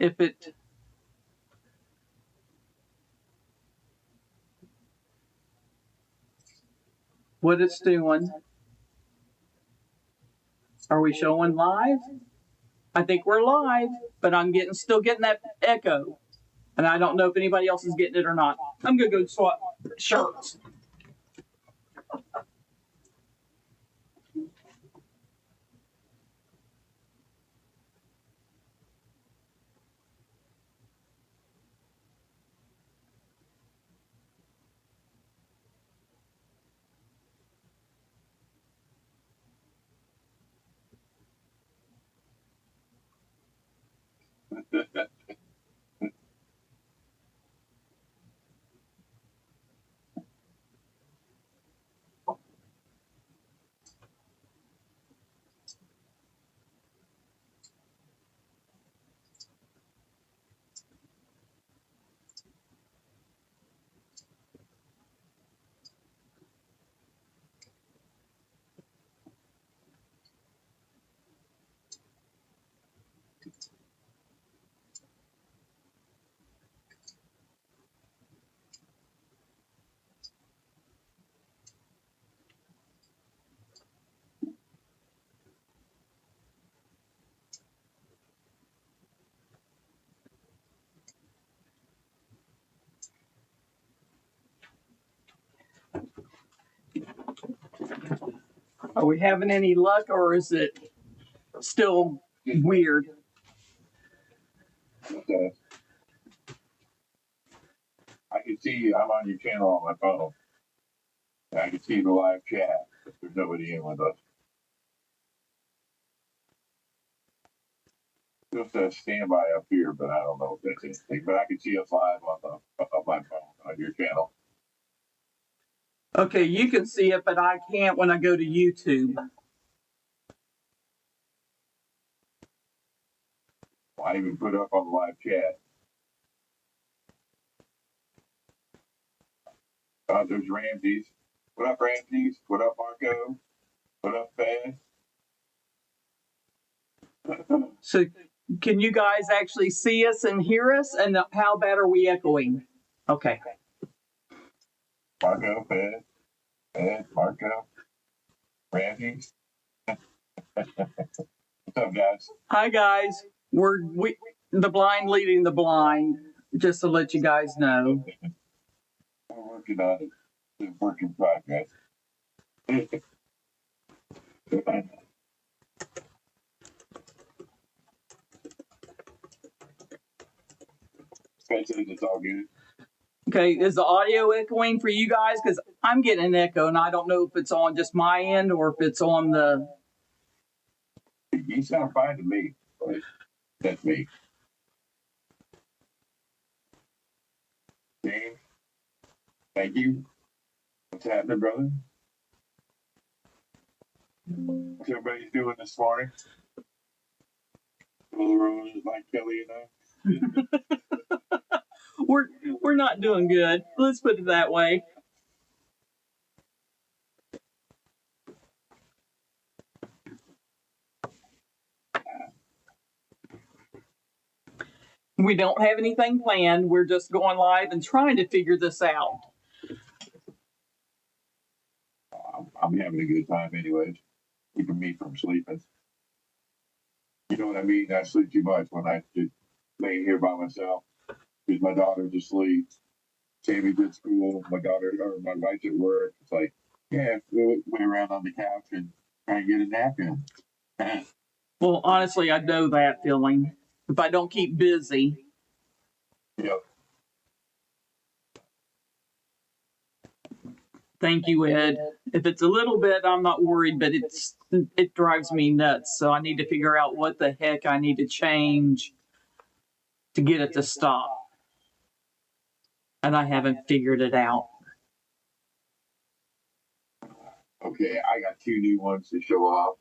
if it, what it's doing. Are we showing live? I think we're live, but I'm still getting that echo. And I don't know if anybody else is getting it or not. I'm going to go swap shirts. Are we having any luck, or is it still weird? Okay. I can see you. I'm on your channel on my phone. And I can see the live chat. There's nobody in with us. Just a standby up here, but I don't know if that's anything. But I can see us live on my phone on your channel. Okay, you can see it, but I can't when I go to YouTube. I even put up on the live chat. There's Ramses. What up, Ramses? What up, Marco? What up, Fad? So can you guys actually see us and hear us? And how bad are we echoing? Okay. Marco, Fad, Marco, Ramses. What's up, guys? Hi, guys. We're the blind leading the blind, just to let you guys know. We're working on it. It's a work in progress. It's all good. Okay, is the audio echoing for you guys? Because I'm getting an echo, and I don't know if it's on just my end or if it's on the... You sound fine to me. That's me. James, thank you. What's happening, brother? What's everybody doing this morning? Like Kelly and I. We're not doing good. Let's put it that way. We don't have anything planned. We're just going live and trying to figure this out. I'm having a good time anyways, keeping me from sleeping. You know what I mean? I sleep too much when I just lay here by myself because my daughter's asleep. Tammy's at school. My wife's at work. It's like, yeah, we'll lay around on the couch and try and get a nap in. Well, honestly, I know that feeling. If I don't keep busy. Yep. Thank you, Ed. If it's a little bit, I'm not worried, but it drives me nuts. So I need to figure out what the heck I need to change to get it to stop. And I haven't figured it out. Okay, I got 2 new ones to show off.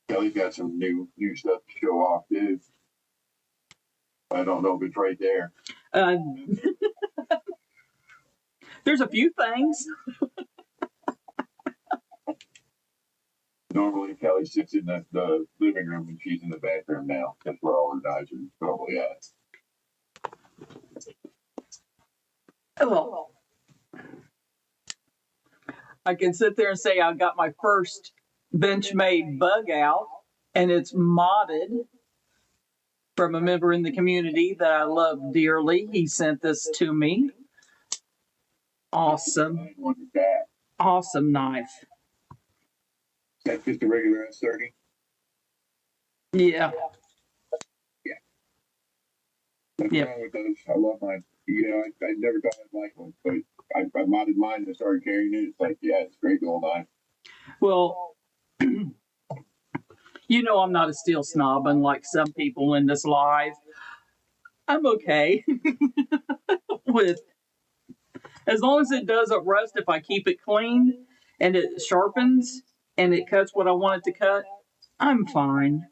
Kelly's got some new stuff to show off too. I don't know if it's right there. There's a few things. Normally Kelly sits in the living room and she's in the bathroom now. That's where all her knives are probably at. Well, I can sit there and say I got my first Benchmade bug out, and it's modded from a member in the community that I love dearly. He sent this to me. Awesome. Awesome knife. Is that just a regular S30? Yeah. Nothing Yep. wrong with those. I love mine. You know, I never thought I'd like one, but I modded mine and started carrying it. It's like, yeah, it's a great little knife. Well, you know I'm not a steel snob, unlike some people in this live. I'm okay with, as long as it doesn't rust, if I keep it clean and it sharpens and it cuts what I want it to cut, I'm fine.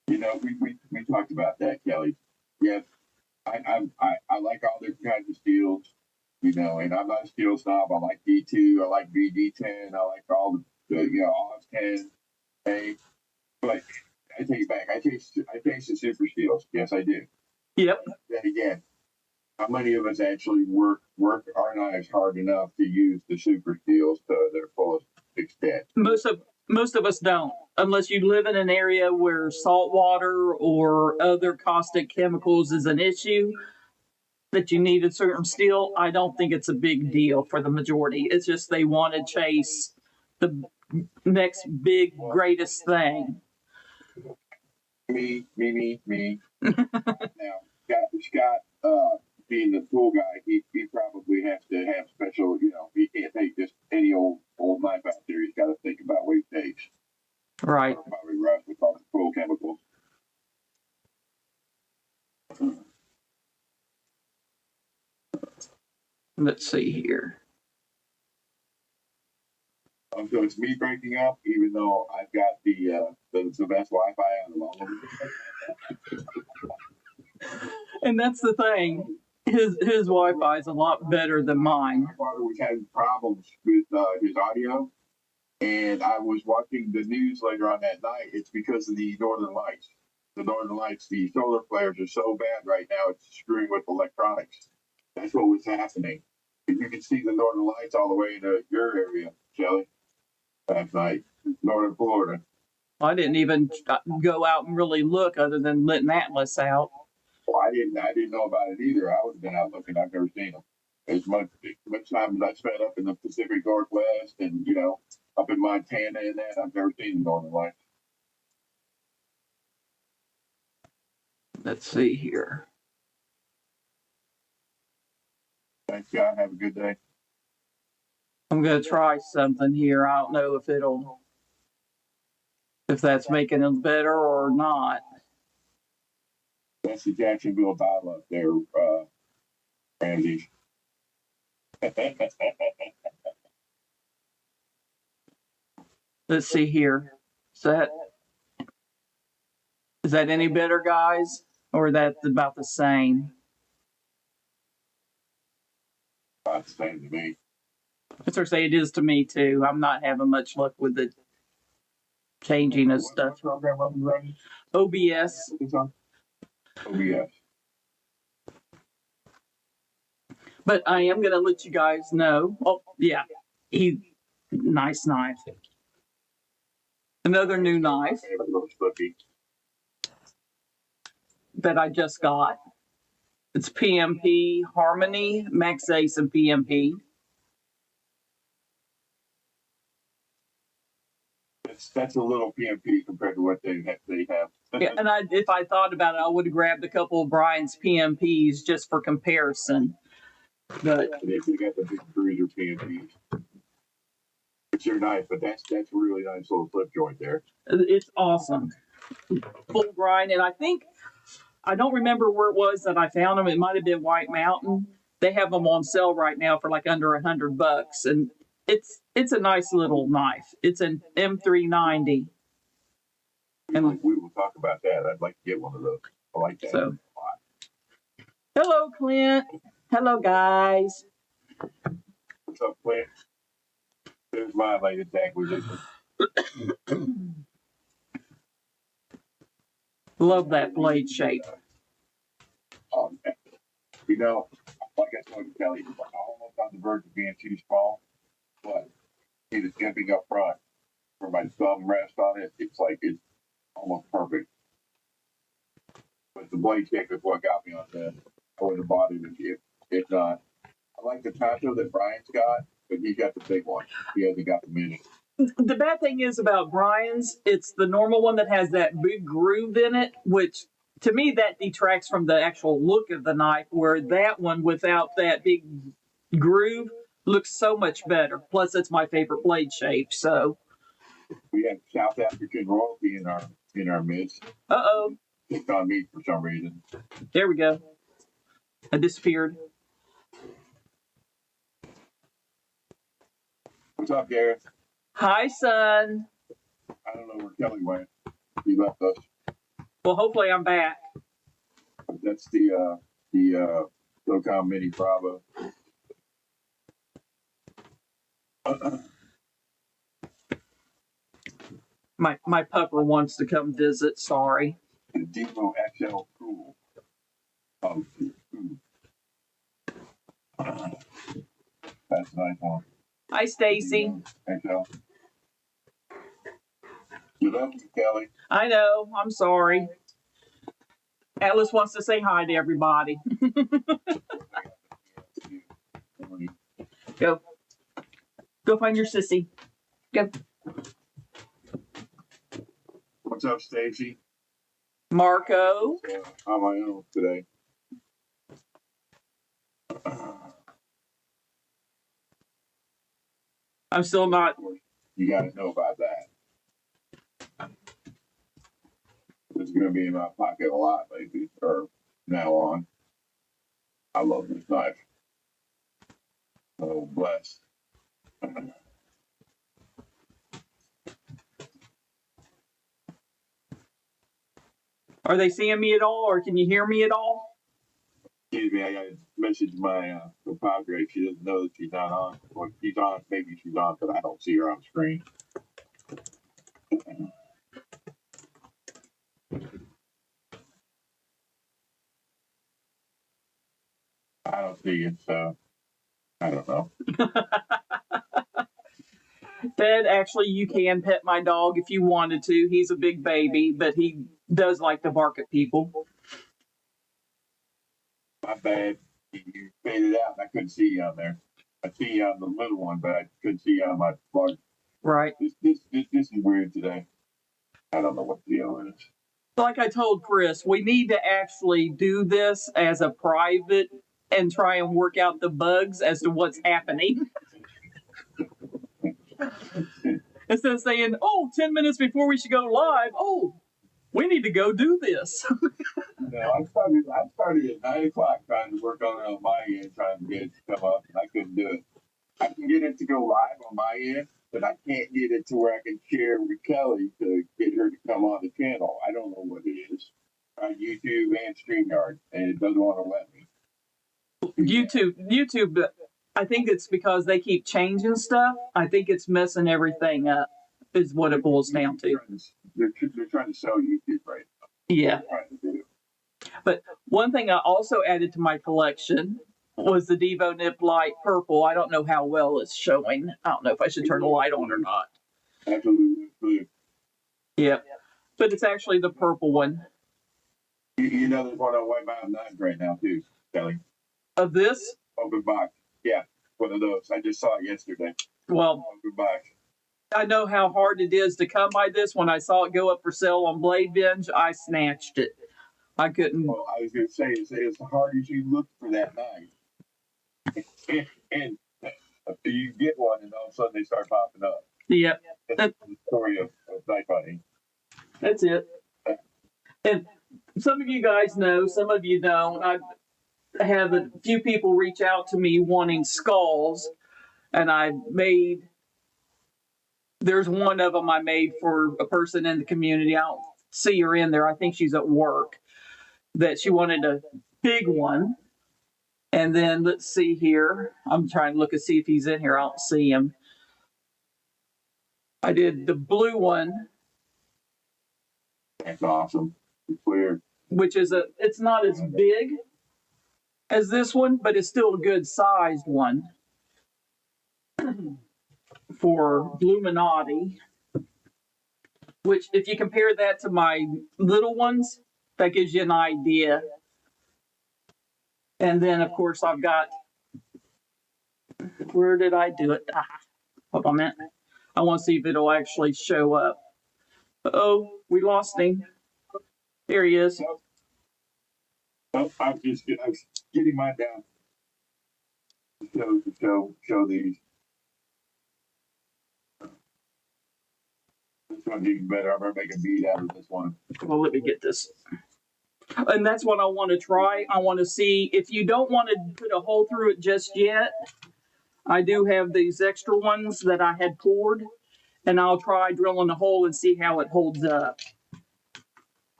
You know, we talked about that, Kelly. Yes, I like all different kinds of steels, you know, and I'm not a steel snob. I like D2, I like BD10, I like all the you know, OZ 10, A. But I take it back. I taste the super steels. Yes, I do. Yep. Then again, how many of us actually work our knives hard enough to use the super steels to their fullest extent? Most of us don't, unless you live in an area where salt water or other caustic chemicals is an issue that you need a certain steel. I don't think it's a big deal for the majority. It's just they want to chase the next big greatest thing. Me. Now, Scott, being the tool guy, he probably has to have special, you know, he can't take just any old knife out there. He's got to think about what he takes. Right. Probably rust with all the full chemicals. Let's see here. So it's me breaking up, even though I've got the best Wi-Fi out of all of them. And that's the thing. His Wi-Fi is a lot better than mine. My father was having problems with his audio, and I was watching the news later on that night. It's because of the Northern Lights. The Northern Lights, the solar flares are so bad right now, it's screwing with electronics. That's what was happening. If you can see the Northern Lights all the way into your area, Shelley, last night, Northern Florida. I didn't even go out and really look other than letting Atlas out. Well, I didn't know about it either. I would have been out looking. I've never seen them. As much time as I spent up in the Pacific Northwest and, you know, up in Montana and that, I've never seen the Northern Lights. Let's see here. Thanks, God. Have a good day. I'm going to try something here. I don't know if that's making it better or not. That's the Jacksonville dial-up there, Ramsey. Let's see here. Is that any better, guys? Or that's about the same? About the same to me. That's what I say it is to me too. I'm not having much luck with the changing of stuff. Program up and running? OBS. OBS. But I am going to let you guys know. Oh, yeah. Nice knife. Another new knife that I just got. It's PMP Harmony, Max Ace and PMP. That's a little PMP compared to what they have. Yeah, and if I thought about it, I would have grabbed a couple of Brian's PMPs just for comparison. But they got the big cruiser PMPs. It's your knife, but that's a really nice little flip joint there. It's awesome. Full grind, and I don't remember where it was that I found them. It might have been White Mountain. They have them on sale right now for like under $100, and it's a nice little knife. It's an M390. And we will talk about that. I'd like to get one of those. I like that a lot. Hello, Clint. Hello, guys. What's up, Clint? There's my latest acquisition. Love that blade shape. You know, like I told Kelly, I'm almost on the verge of being too small, but it is jimping up front for my thumb rest on it. It's like it's almost perfect. But the blade shape is what got me on the body. If not, I like the taco that Brian's got, but he got the big one. He hasn't got the mini. The bad thing is about Brian's, it's the normal one that has that big groove in it, which to me that detracts from the actual look of the knife, where that one without that big groove looks so much better. Plus, it's my favorite blade shape. So, We have South African royalty in our midst. uh-oh, Picked on me for some reason. there we go. I disappeared. What's up, Gareth? Hi, son. I don't know where Kelly went. He left us. Well, hopefully I'm back. That's the SOCOM Mini Bravo. My pupper wants to come visit. Sorry. The Devo XL Cool. Oh, that's a nice one. Hi, Stacy. XL. You love me, Kelly. I know. I'm sorry. Atlas wants to say hi to everybody. Go. Go find your sissy. Go. What's up, Stacy? Marco. On my own today. I'm still not. You guys know about that. It's going to be in my pocket a lot lately, or now on. I love this knife. Oh, bless. Are they seeing me at all, or can you hear me at all? Excuse me, I got to message my compadre. She doesn't know that she's not on. Well, she's on, maybe she's on, but I don't see her on screen. I don't see it, so I don't know. Ted, actually, you can pet my dog if you wanted to. He's a big baby, but he does like to bark at people. My bad. You faded out and I couldn't see you on there. I see you on the little one, but I couldn't see you on my large. Right. This is weird today. I don't know what the deal is. Like I told Chris, we need to actually do this as a private and try and work out the bugs as to what's happening. Instead of saying, oh, 10 minutes before we should go live, oh, we need to go do this. No, I started at 9 o'clock trying to work on it on my end, trying to get it to come up, and I couldn't do it. I can get it to go live on my end, but I can't get it to where I can share with Kelly to get her to come on the channel. I don't know what it is. On YouTube and StreamYard, and it doesn't want to let me. YouTube, I think it's because they keep changing stuff. I think it's messing everything up, is what it boils down to. They're trying to sell YouTube right now. Yeah. But one thing I also added to my collection was the Devo Nip Light Purple. I don't know how well it's showing. I don't know if I should turn the light on or not. Absolutely. Yep. But it's actually the purple one. You know there's one on White Mountain Knives right now too, Kelly. Of this? Open box. Yeah, one of those. I just saw it yesterday. Well, Open box. I know how hard it is to come by this. When I saw it go up for sale on Blade Binge, I snatched it. I couldn't. Well, I was going to say, it's as hard as you look for that knife. and you get one, and all of a sudden they start popping up. Yep. That's the story of knife hunting. That's it. And some of you guys know, some of you don't. I have a few people reach out to me wanting skulls, and there's one of them I made for a person in the community. I don't see her in there. I think she's at work. That she wanted a big one. And then let's see here. I'm trying to look and see if he's in here. I don't see him. I did the blue one, That's awesome. It's clear. which is it's not as big as this one, but it's still a good sized one for Bluminati, which if you compare that to my little ones, that gives you an idea. And then of course I've got, where did I do it? Hold on a minute. I want to see if it'll actually show up. Oh, we lost him. There he is. Oh, I'm getting mine down. Show these. This one's even better. I'm gonna make a bead out of this one. Well, let me get this. And that's what I want to try. I want to see if you don't want to put a hole through it just yet. I do have these extra ones that I had poured, and I'll try drilling a hole and see how it holds up.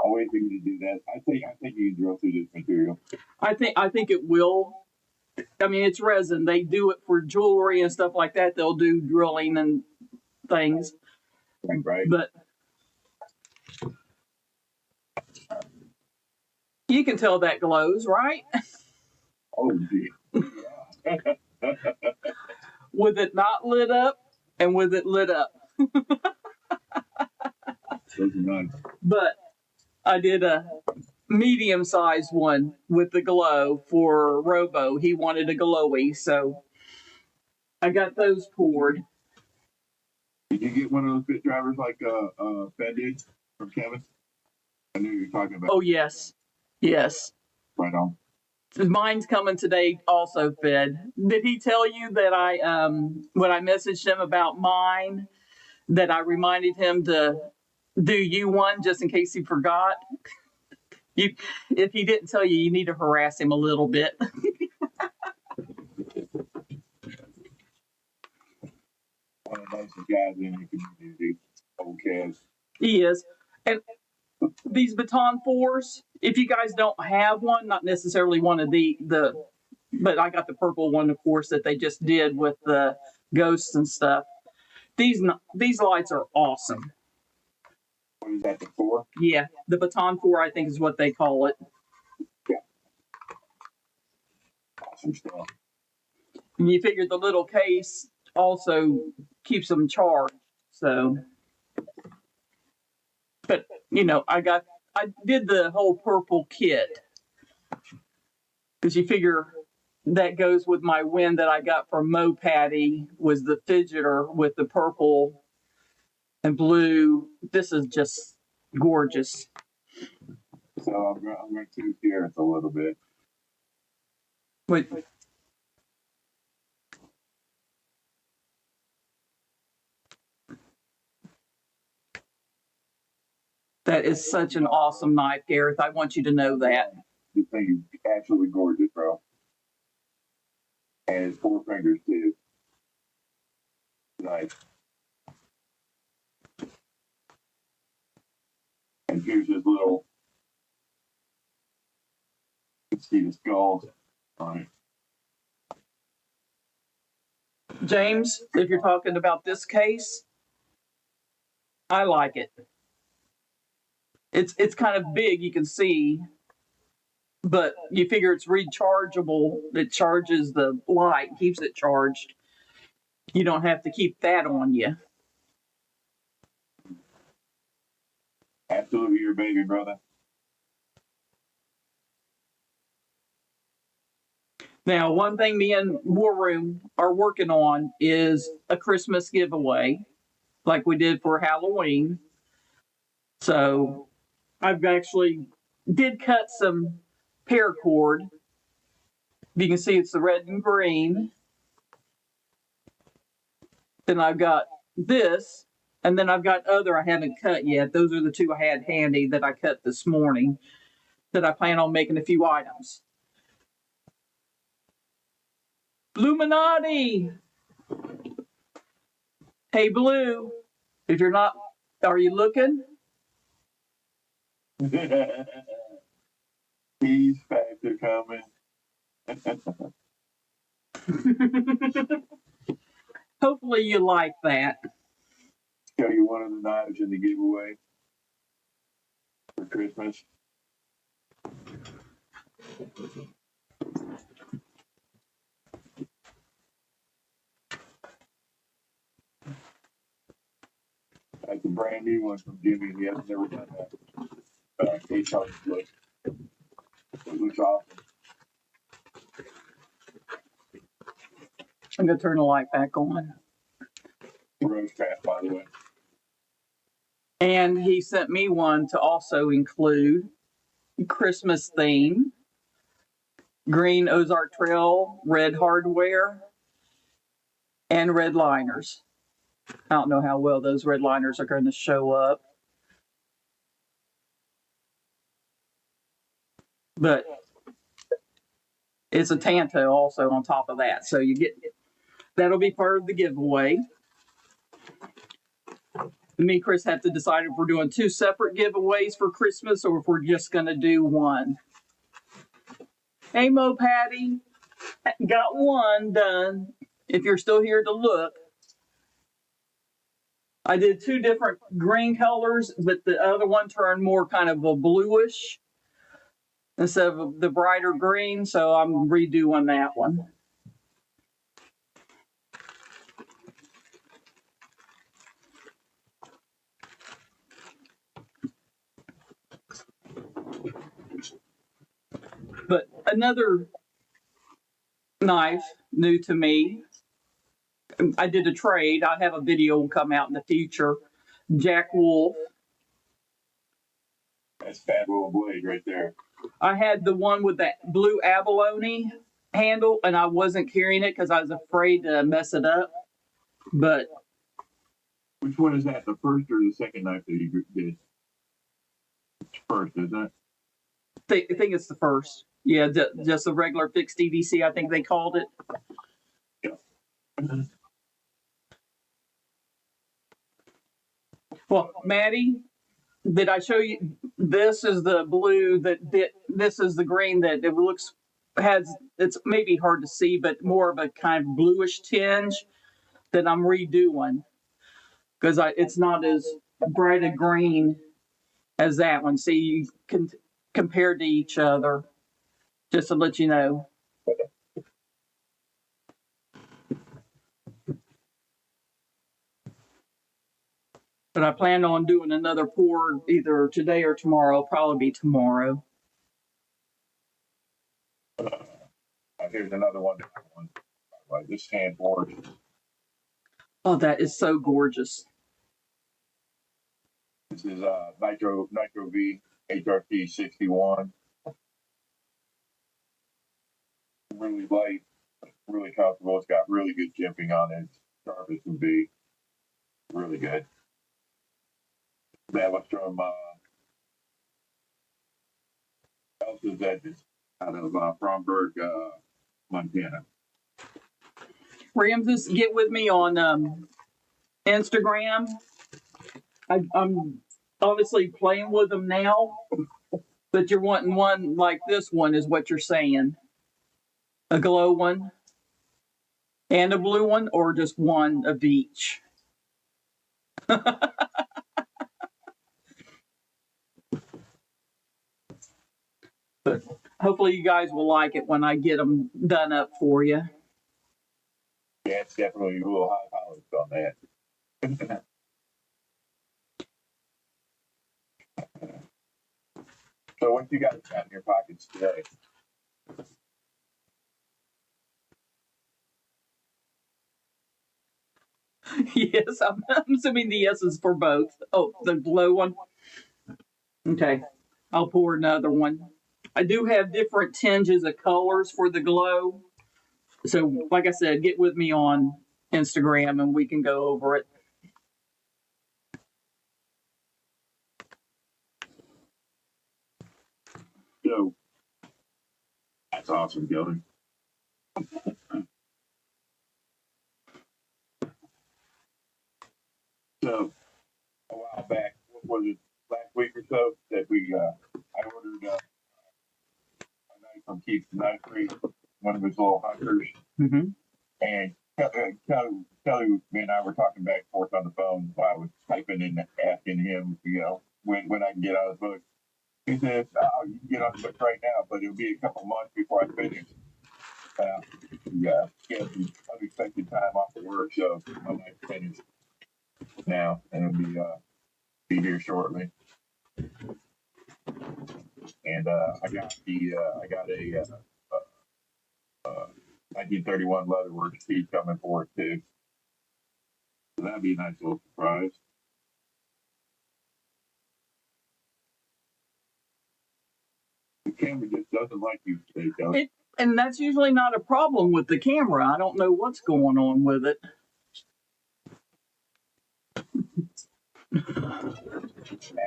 I'll wait for you to do that. I think you can drill through this material. I think it will. I mean, it's resin. They do it for jewelry and stuff like that. They'll do drilling and things. Right. But you can tell that glows, right? Oh, gee. With it not lit up and with it lit up. Those are nice. But I did a medium-sized one with the glow for Robo. He wanted a glowy, so I got those poured. Did you get one of those fit drivers like Ben did from Kevin? I knew you were talking about. Oh, yes. Yes. Right on. Mine's coming today also, Fed. Did he tell you that when I messaged him about mine, that I reminded him to do you one just in case he forgot? If he didn't tell you, you need to harass him a little bit. One of the nicest guys in the community. Old Kaz. He is. And these baton fours, if you guys don't have one, not necessarily one of but I got the purple one, of course, that they just did with the ghosts and stuff. These lights are awesome. What is that, the 4? Yeah, the baton four, I think, is what they call it. Yeah. Awesome stuff. And you figure the little case also keeps them charged. So, but I did the whole purple kit because you figure that goes with my win that I got from Mo Patty was the fidgeter with the purple and blue. This is just gorgeous. So I'm going to here a little bit. Wait. That is such an awesome knife, Gareth. I want you to know that. This thing is absolutely gorgeous, bro. And it's 4 fingers, too. Nice. And here's his little, you can see the skulls on it. James, if you're talking about this case, I like it. It's kind of big, you can see, but you figure it's rechargeable. It charges the light, keeps it charged. You don't have to keep that on you. Absolutely your baby, brother. Now, one thing me and War Room are working on is a Christmas giveaway, like we did for Halloween. So I've actually did cut some paracord. You can see it's the red and green. Then I've got this, and then I've got other I haven't cut yet. Those are the 2 I had handy that I cut this morning that I plan on making a few items. Bluminati! Hey, Blue, if you're not, are you looking? He's factor coming. Hopefully you like that. show you one of the knives in the giveaway for Christmas. That's a brand new one from Jimmy. He hasn't never done that. Case on his look. It looks awesome. I'm gonna turn the light back on. Rose craft, by the way. And he sent me one to also include Christmas theme, green Ozark Trail, red hardware, and red liners. I don't know how well those red liners are going to show up. But it's a Tanto also on top of that. So you get, that'll be part of the giveaway. Me and Chris have to decide if we're doing 2 separate giveaways for Christmas or if we're just going to do one. Hey, Mo Patty, got one done. If you're still here to look, I did 2 different green colors, but the other one turned more kind of a bluish instead of the brighter green, so I'm redoing that one. But another knife new to me, I did a trade. I have a video come out in the future. Jack Wolf. That's Fat Roll Blade right there. I had the one with that blue abalone handle, and I wasn't carrying it because I was afraid to mess it up. But which one is that? The first or the second knife that you did? It's first, isn't it? I think it's the first. Yeah, just a regular fixed EDC, I think they called it. Yeah. Well, Maddie, did I show you? This is the blue this is the green that it looks has. It's maybe hard to see, but more of a kind of bluish tinge that I'm redoing because it's not as bright a green as that one. See, you can compare to each other. Just to let you know. But I plan on doing another pour either today or tomorrow. It'll probably be tomorrow. Here's another one. Like this hand board. Oh, that is so gorgeous. This is Nitro V HRT 61. Really light, really comfortable. It's got really good jimping on it. Sharp as can be. Really good. That was from Elsa's Edges out of Fromberg, Montana. Ramses, get with me on Instagram. I'm obviously playing with them now, but you're wanting one like this one is what you're saying. A glow one and a blue one, or just one of each? But hopefully you guys will like it when I get them done up for you. Yeah, it's definitely a little high polished on that. So what you got in your pockets today? Yes, I'm assuming the yes is for both. Oh, the glow one. Okay, I'll pour another one. I do have different tinges of colors for the glow. So, like I said, get with me on Instagram and we can go over it. So that's awesome, Gilly. So a while back, what was it, last week or so, that I ordered a knife from Keith's Knife Creek, one of his little hunters, Mm-hmm. and Kelly and I were talking back and forth on the phone while I was typing and asking him, when I can get out of the book. He says, "Oh, you can get on the book right now, but it'll be a couple months before I finish." Yeah, he had some unexpected time off of work, so I might finish now, and it'll be here shortly. And I got a 1931 leatherwork sheet coming for it too. So that'd be a nice little surprise. The camera just doesn't like you today, Kelly. And that's usually not a problem with the camera. I don't know what's going on with it.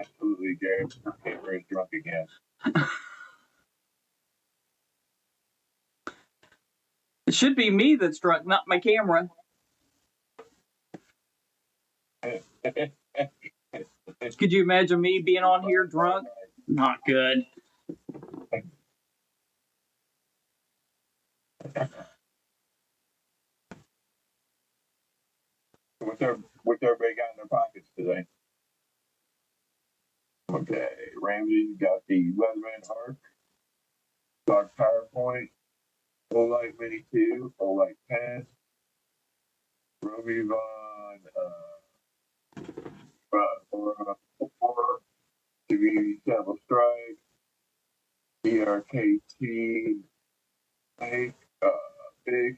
Absolutely, Gary. Her camera is drunk again. It should be me that's drunk, not my camera. Could you imagine me being on here drunk? Not good. What's everybody got in their pockets today? Okay, Ramsey's got the Leatherman Arc, Dark PowerPoint, Olight Mini 2, Olight Pen, Romy Von, Four, Community Sample Strike, ERKT, Big,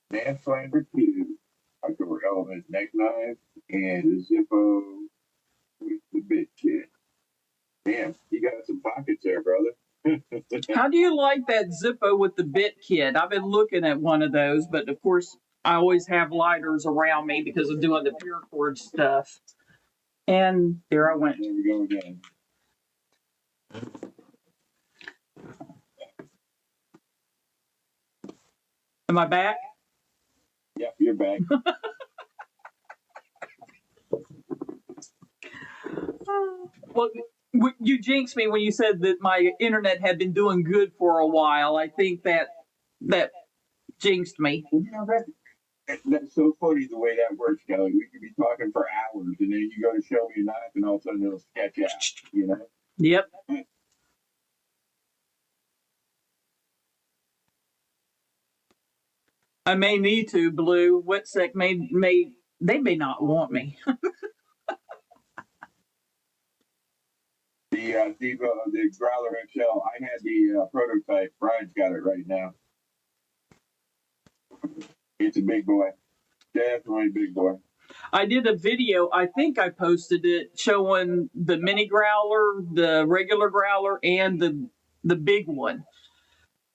Nance Flander 2, October Element Neck Knife, and a Zippo with the bit kit. Damn, you got some pockets there, brother. How do you like that Zippo with the bit kit? I've been looking at one of those, but of course, I always have lighters around me because of doing the paracord stuff. And there I went. There we go again. Am I back? Yep, you're back. Well, you jinxed me when you said that my internet had been doing good for a while. I think that jinxed me. That's so funny the way that works, Kelly. We could be talking for hours, and then you go to show me a knife, and all of a sudden it'll sketch out. Yep. I may need to, Blue. Wetsec they may not want me. The Growler XL, I had the prototype. Brian's got it right now. It's a big boy. Definitely a big boy. I did a video, I think I posted it, showing the mini growler, the regular growler, and the big one.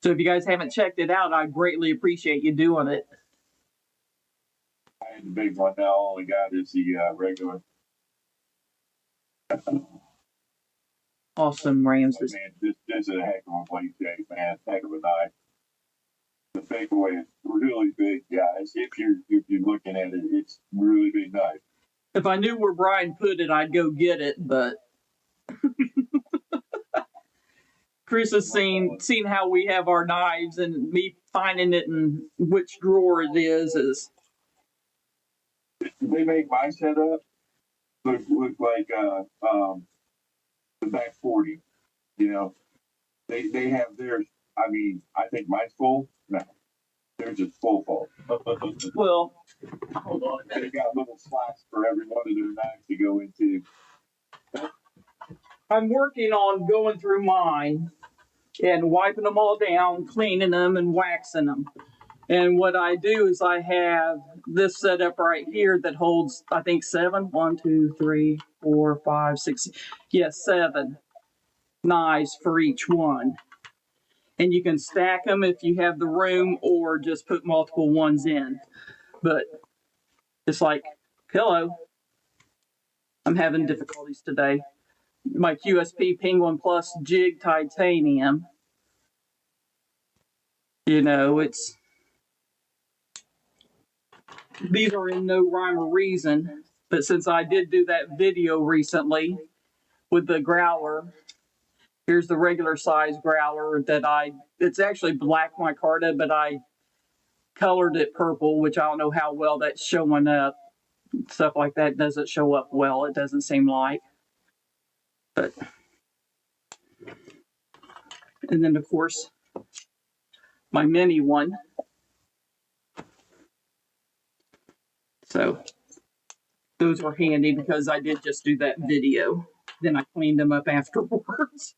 So if you guys haven't checked it out, I greatly appreciate you doing it. I had the big one. Now all I got is the regular. Awesome, Ramses. Man, this is a heck of a plate shape, man. Heck of a knife. The big boy is really big, guys. If you're looking at it, it's really big knife. If I knew where Brian put it, I'd go get it, but Chris has seen how we have our knives, and me finding it in which drawer it is. They make my setup look like the back 40. They have theirs. I mean, I think mine's full. No, theirs is full. Well, hold on. They got little slots for every one of their knives to go into. I'm working on going through mine and wiping them all down, cleaning them, and waxing them. And what I do is I have this set up right here that holds, I think, 7. 1, 2, 3, 4, 5, 6. Yes, 7 knives for each one. And you can stack them if you have the room, or just put multiple ones in. But it's like, hello, I'm having difficulties today. My QSP Penguin Plus Jig Titanium. These are in no rhyme or reason, but since I did do that video recently with the growler, here's the regular size growler it's actually black micarta, but I colored it purple, which I don't know how well that's showing up. Stuff like that doesn't show up well, it doesn't seem like. But, and then of course, my mini one. So those were handy because I did just do that video. Then I cleaned them up afterwards.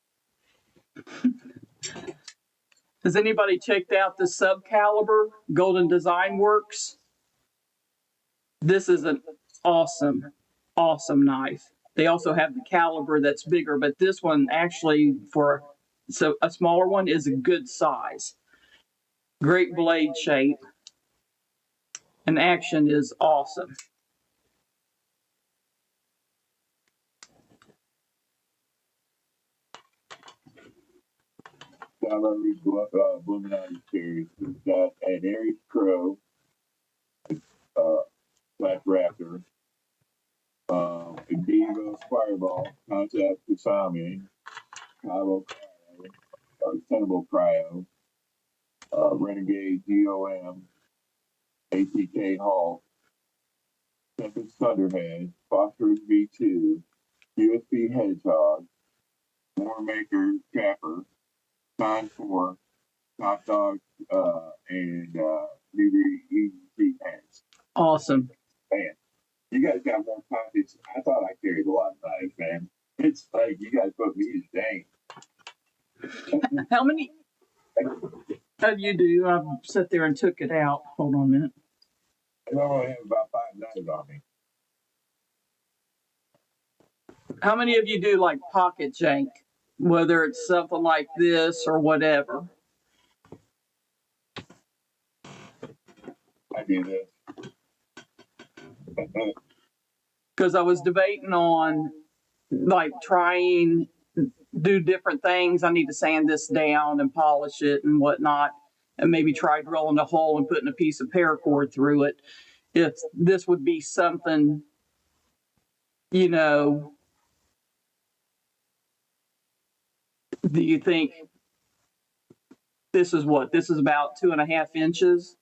Has anybody checked out the Sub Caliber Golden Design Works? This is an awesome, awesome knife. They also have the caliber that's bigger, but this one actually for a smaller one is a good size. Great blade shape. And action is awesome. Blooming series. We've got an Aries Crow, Black Raptor, a Diva Fireball, Contact Kusami, Cabo Cryo, Tenable Cryo, Renegade DOM, ATK Hawk, Tempest Thunderhead, Phosphorus V2, USB Hedgehog, Warmaker Capper, Con 4, Top Dog, and Newbury EDC pants. Awesome. Man, you guys got more pockets. I thought I carried a lot of knives, man. It's like you guys put me to shame. How many? How do you do? I sat there and took it out. Hold on a minute. I normally have about 5 knives on me. How many of you do like pocket jank? Whether it's something like this or whatever. I do this. Because I was debating on like trying do different things. I need to sand this down and polish it and whatnot, and maybe try drilling a hole and putting a piece of paracord through it. If this would be something, you know, do you think this is what? This is about 2.5 inches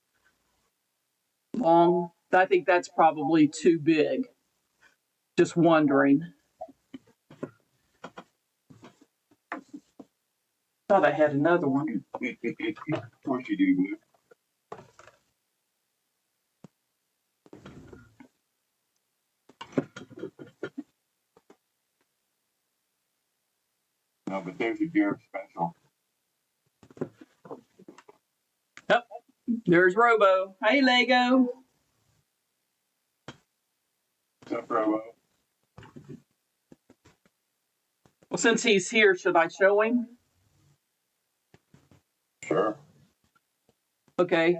long. I think that's probably too big. Just wondering. Thought I had another one. Of course you do, Blue. No, but there's a Garrett special. Yep. There's Robo. Hey, Lego. What's up, Robo? Well, since he's here, should I show him? Sure. Okay.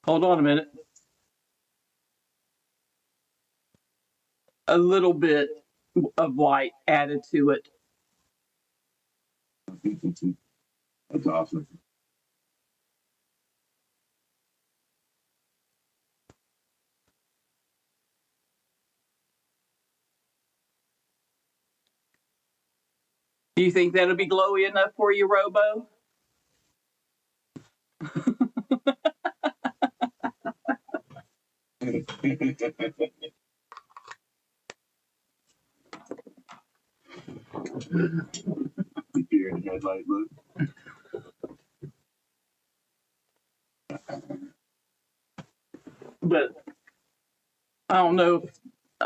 Hold on a minute. A little bit of light added to it. That's awesome. Do you think that'll be glowy enough for you, Robo? Deer in the headlight look. But I don't know if,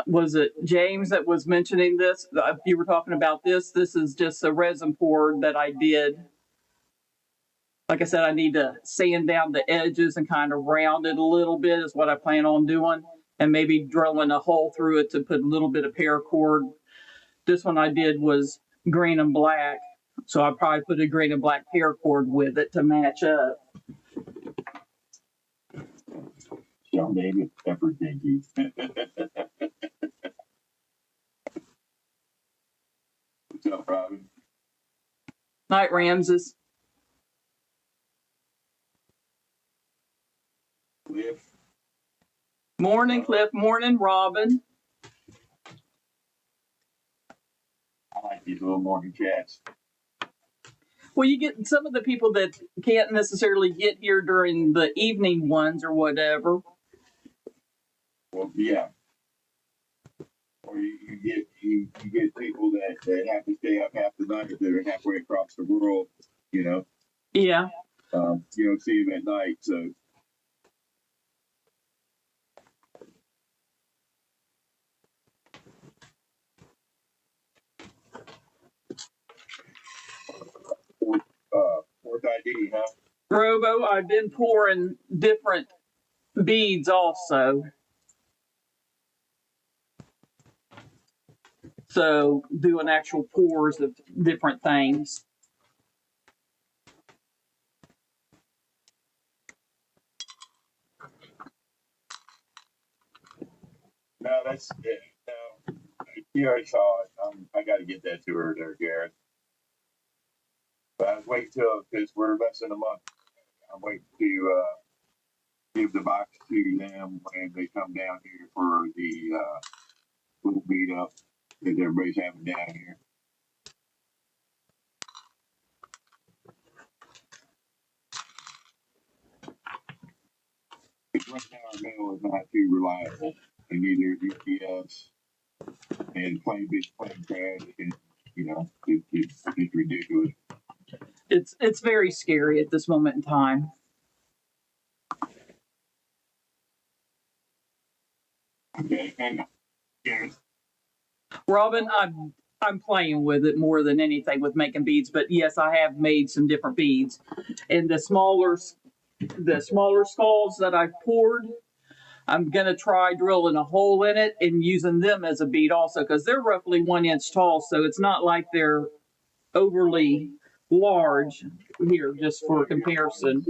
was it James that was mentioning this? If you were talking about this, this is just a resin pour that I did. Like I said, I need to sand down the edges and kind of round it a little bit is what I plan on doing. And maybe drilling a hole through it to put a little bit of paracord. This one I did was green and black. So I probably put a green and black paracord with it to match up. Y'all name it pepper dinky. What's up, Robin? Night, Ramses. Cliff. Morning, Cliff. Morning, Robin. I like these little morning chats. Well, you get some of the people that can't necessarily get here during the evening ones or whatever. Well, yeah. Or you get people that have to stay up half the night if they're halfway across the world, you know. Yeah. You don't see them at night, so. Fourth ID, huh? Robo, I've been pouring different beads also. So doing actual pours of different things. No, that's it. No, you already saw it. I got to get that to her there, Garrett. But I was waiting till, because we're less than a month. I'm waiting to give the box to them when they come down here for the little meetup that everybody's having down here. Because right now our mail is not too reliable, and neither UPS and plain trash, and you know, it's ridiculous. It's very scary at this moment in time. Okay, and Garrett. Robin, I'm playing with it more than anything with making beads, but yes, I have made some different beads. And the smaller skulls that I've poured, I'm gonna try drilling a hole in it and using them as a bead also, because they're roughly 1 inch tall, so it's not like they're overly large here, just for comparison.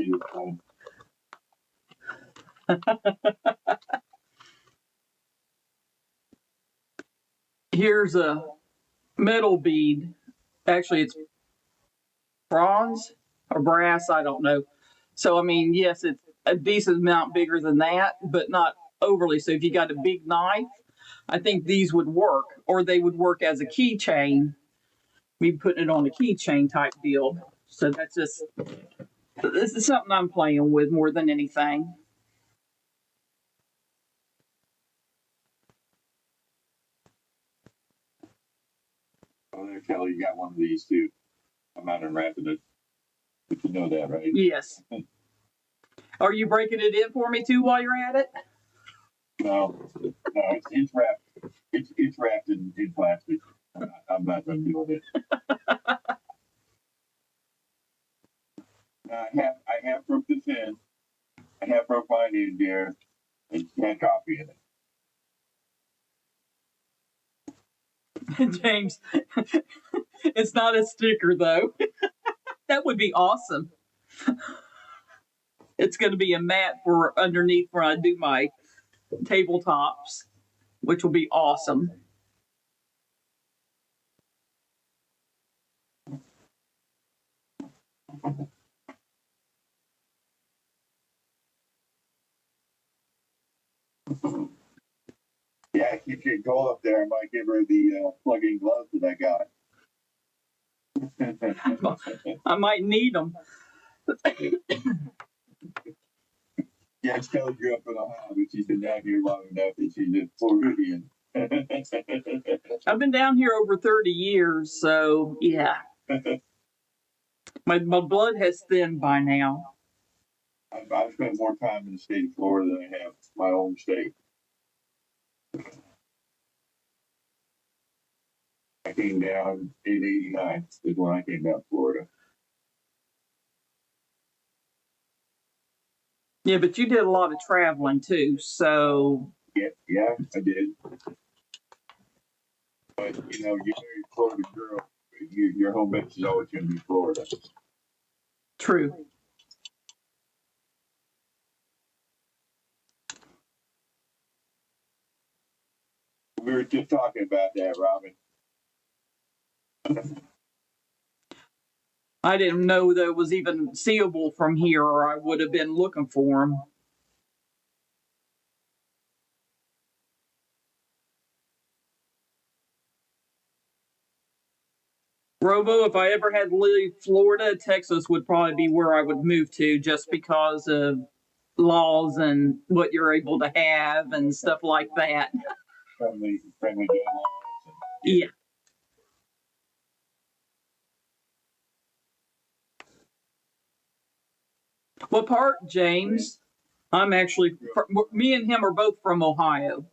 Here's a metal bead. Actually, it's bronze or brass, I don't know. So, I mean, yes, it's a decent amount bigger than that, but not overly. So, if you got a big knife, I think these would work, or they would work as a keychain. Maybe putting it on a keychain type deal. So, this is something I'm playing with more than anything. Oh, there, Kelly, you got one of these too. I'm not unwrapping it. But you know that, right? Yes. Are you breaking it in for me too while you're at it? No, it's wrapped. It's wrapped in plastic. I'm not going to deal with it. I have broke this in. I have broke mine in there, and you can't copy it. James, it's not a sticker though. That would be awesome. It's going to be a mat for underneath where I do my tabletops, which will be awesome. Yeah, if you go up there, I might give her the plug-in gloves that I got. I might need them. Yeah, Kelly grew up in Ohio, but she's been down here long enough that she's a Floridian. I've been down here over 30 years, so yeah. My blood has thinned by now. I've spent more time in the state of Florida than I have my own state. I came down in '89 is when I came down to Florida. Yeah, but you did a lot of traveling too, so. Yeah, I did. But you know, you're a Florida girl. Your home base is always going to be Florida. True. We were just talking about that, Robin. I didn't know that it was even seeable from here, or I would have been looking for them. Robo, if I ever had to leave Florida, Texas would probably be where I would move to just because of laws and what you're able to have and stuff like that. Friendly gun laws. Yeah. What part, James? I'm actually, me and him are both from Ohio.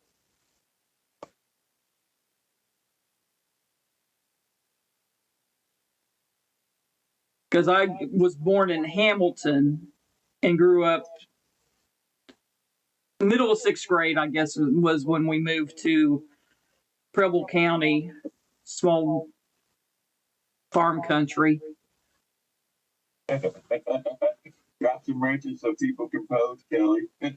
Because I was born in Hamilton and grew up middle of sixth grade, I guess, was when we moved to Preble County, small farm country. Got some wrenches so people can pose, Kelly. I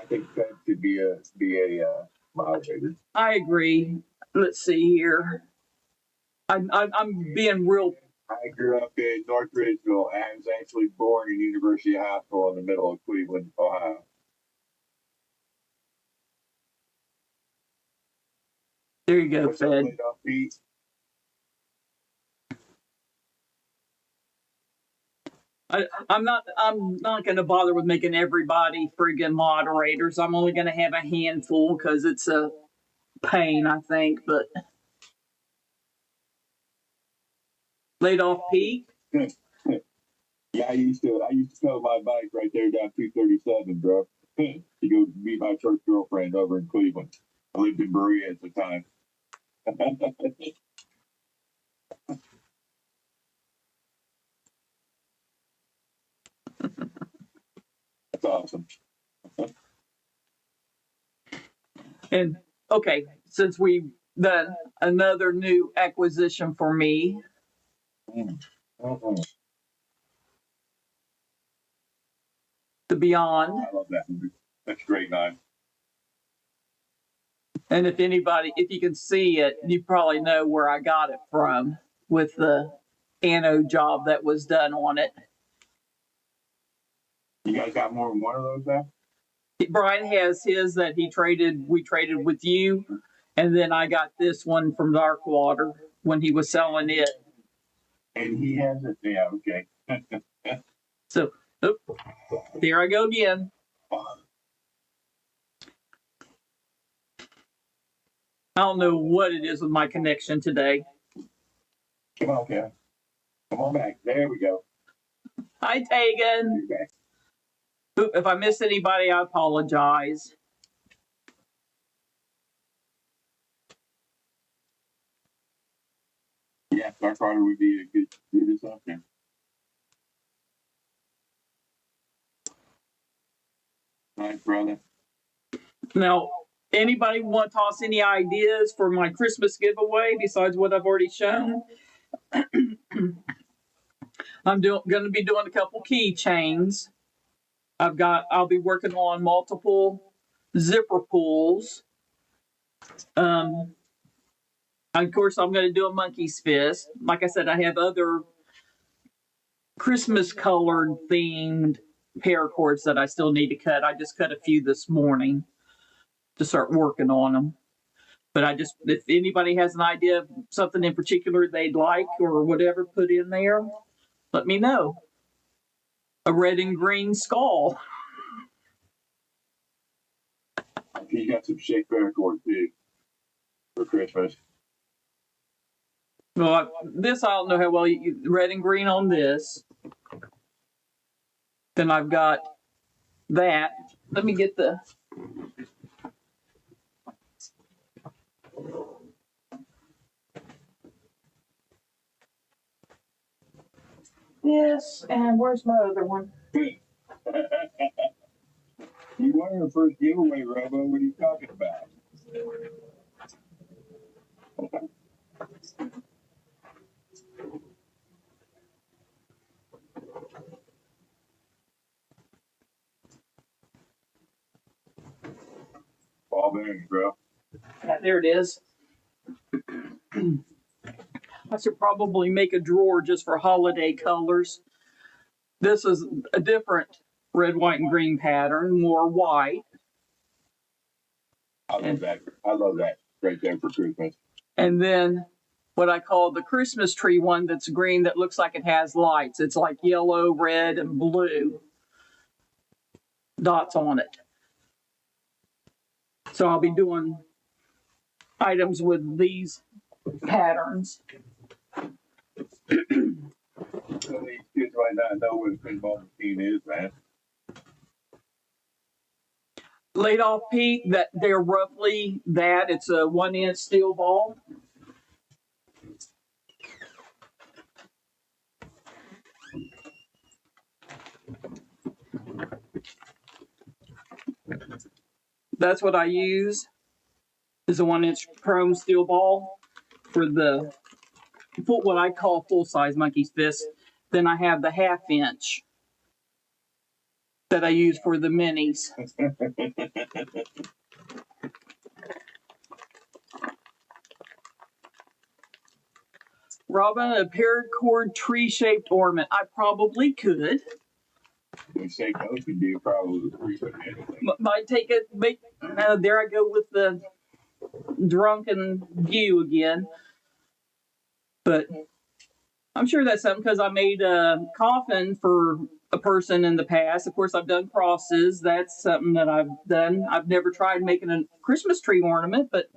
think that could be a moderator. I agree. Let's see here. I'm being real. I grew up in North Ridgeville. I was actually born in University Hospital in the middle of Cleveland, Ohio. There you go, Fed. I'm not going to bother with making everybody friggin' moderators. I'm only going to have a handful because it's a pain, I think. But laid off Pete. Yeah, I used to tow my bike right there down 237, bro, to go meet my church girlfriend over in Cleveland. I lived in Berea at the time. That's awesome. And okay, since we've done another new acquisition for me, the Beyond. I love that movie. That's a great knife. And if you can see it, you probably know where I got it from with the anode job that was done on it. You guys got more than one of those now? Brian has his that we traded with you, and then I got this one from Darkwater when he was selling it. And he has it, yeah, okay. So, here I go again. I don't know what it is with my connection today. Come on, Kevin. Come on back. There we go. Hi, Tegan. If I missed anybody, I apologize. Yeah, Darkwater would be a good assumption. Nice, brother. Now, anybody want to toss any ideas for my Christmas giveaway besides what I've already shown? I'm going to be doing a couple keychains. I'll be working on multiple zipper pulls. Of course, I'm going to do a monkey's fist. Like I said, I have other Christmas colored themed paracords that I still need to cut. I just cut a few this morning to start working on them. But if anybody has an idea of something in particular they'd like or whatever put in there, let me know. A red and green skull. You got some shake paracord too for Christmas. Well, I don't know how well red and green on this. Then I've got that. Let me get the. Yes, and where's my other one? You won your first giveaway, Robo. What are you talking about? Ball bearings, bro. Yeah, there it is. I should probably make a drawer just for holiday colors. This is a different red, white, and green pattern, more white. I love that right there for Christmas. And then what I call the Christmas tree one that's green that looks like it has lights. It's like yellow, red, and blue dots on it. So I'll be doing items with these patterns. So these kids might not know what a pinball machine is, man. Laid off peak, that they're roughly that. It's a 1-inch steel ball. That's what I use, is a 1-inch chrome steel ball for the full, what I call full-size monkey's fist. Then I have the 1/2 inch that I use for the minis. Robin, a paracord tree-shaped ornament. I probably could. They say those can do probably free with anything. Might take it. There I go with the drunken view again. But I'm sure that's something, because I made a coffin for a person in the past. Of course, I've done crosses. That's something that I've done. I've never tried making a Christmas tree ornament, but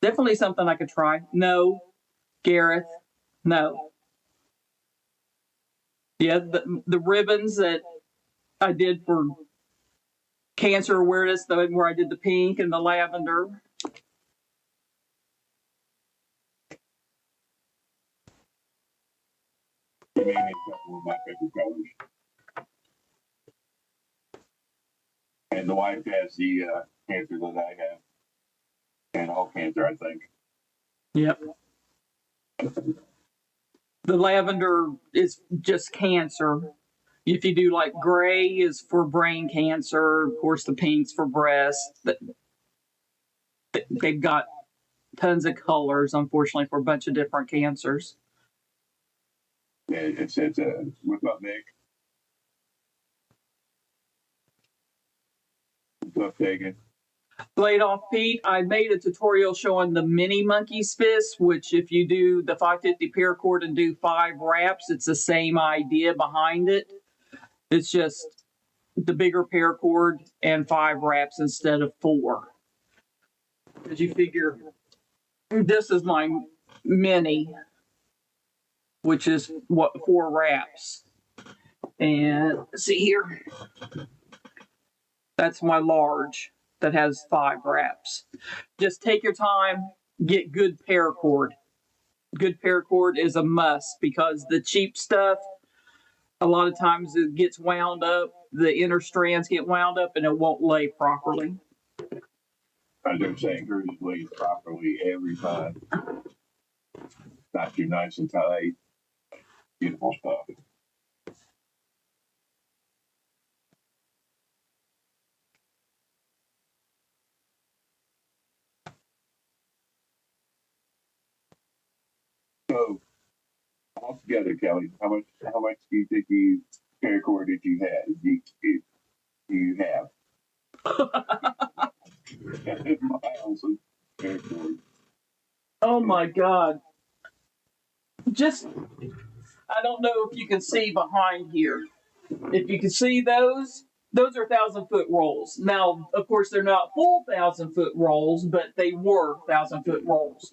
definitely something I could try. No, Gareth, no. Yeah, the ribbons that I did for cancer awareness, where I did the pink and the lavender. You made me a couple of my favorite colors. And the wife has the cancer that I have. And all cancer, I think. Yep. The lavender is just cancer. If you do like gray is for brain cancer, of course the pink's for breast. They've got tons of colors, unfortunately, for a bunch of different cancers. Yeah, it's what's up, Nick? What's up, Tegan? Blade off Pete, I made a tutorial showing the mini monkey's fist, which if you do the 550 paracord and do 5 wraps, it's the same idea behind it. It's just the bigger paracord and 5 wraps instead of 4. Because you figure this is my mini, which is what 4 wraps. And see here, that's my large that has 5 wraps. Just take your time, get good paracord. Good paracord is a must, because the cheap stuff, a lot of times it gets wound up, the inner strands get wound up and it won't lay properly. I was just saying, hers lays properly every time. Not too nice and tight. Beautiful stuff. So, altogether, Kelly, how much do you think paracord did you have? Do you have? Miles of paracord. Oh my God. Just, I don't know if you can see behind here. If you can see those are 1,000-foot rolls. Now, of course, they're not full 1,000-foot rolls, but they were 1,000-foot rolls.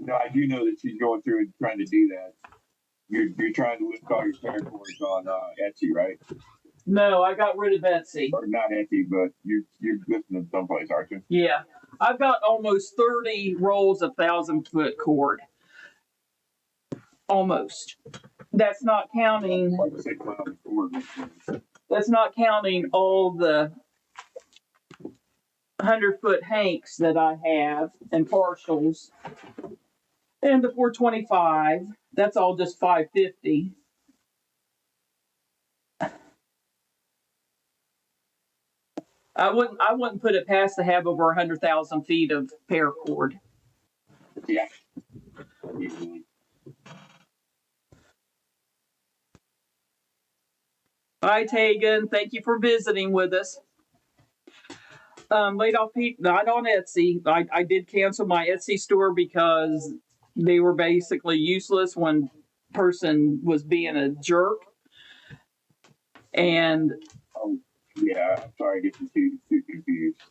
No, I do know that she's going through and trying to do that. You're trying to list all your paracords on Etsy, right? No, I got rid of Etsy. Or not Etsy, but you're listing them someplace, aren't you? Yeah, I've got almost 30 rolls of 1,000-foot cord. Almost. That's not counting. Like 6 miles of cord. That's not counting all the 100-foot hanks that I have and partials. And the 425, that's all just 550. I wouldn't put it past to have over 100,000 feet of paracord. Yeah. Hi, Tegan. Thank you for visiting with us. Laid off Pete, not on Etsy. I did cancel my Etsy store because they were basically useless when person was being a jerk. And Yeah, I'm sorry, I get you too confused.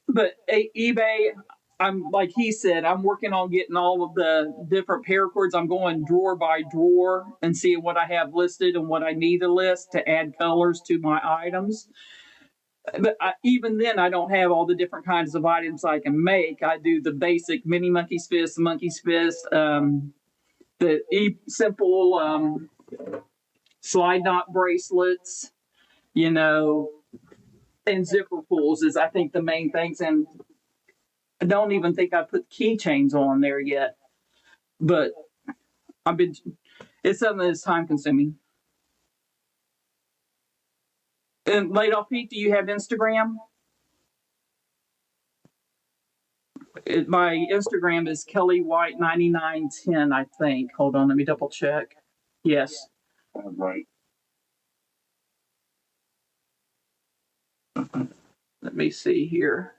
but eBay, I'm like he said, I'm working on getting all of the different paracords. I'm going drawer by drawer and seeing what I have listed and what I need to list to add colors to my items. But even then, I don't have all the different kinds of items I can make. I do the basic mini monkey's fist, the simple slide knot bracelets, you know, and zipper pulls is I think the main things. And I don't even think I put keychains on there yet. But it's something that's time consuming. And Laid Off Pete, do you have Instagram? My Instagram is Kelly White 9910, I think. Hold on, let me double check. Yes. Right. Let me see here.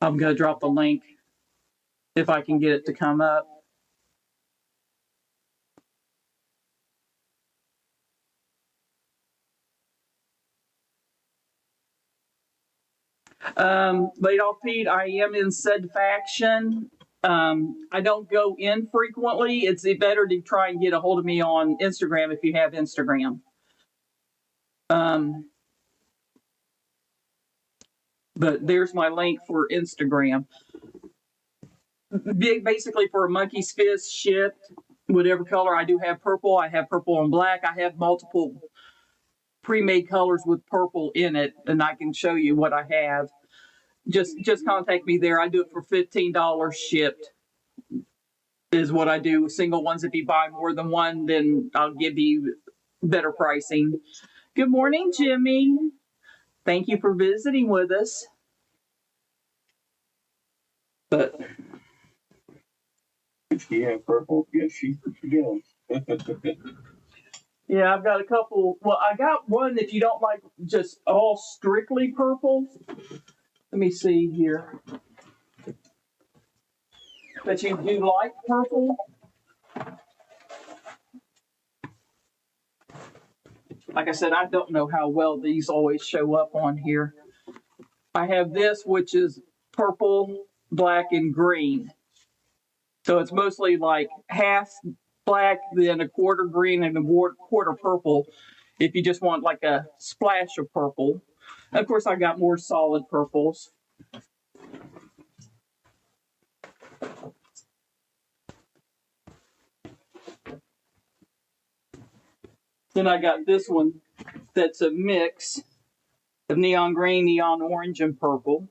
I'm going to drop the link if I can get it to come up. Laid Off Pete, I am in said faction. I don't go in frequently. It's better to try and get a hold of me on Instagram if you have Instagram. But there's my link for Instagram. Basically, for a monkey's fist shipped, whatever color. I do have purple. I have purple and black. I have multiple pre-made colors with purple in it, and I can show you what I have. Just contact me there. I do it for $15 shipped. Is what I do. Single ones. If you buy more than one, then I'll give you better pricing. Good morning, Jimmy. Thank you for visiting with us. But She has purple. Yes, she does. yeah, I've got a couple. Well, I got one if you don't like just all strictly purple. Let me see here. But you do like purple? Like I said, I don't know how well these always show up on here. I have this, which is purple, black, and green. So it's mostly like half black, then a quarter green, and a quarter purple. If you just want like a splash of purple. Of course, I got more solid purples. Then I got this one that's a mix of neon green, neon orange, and purple.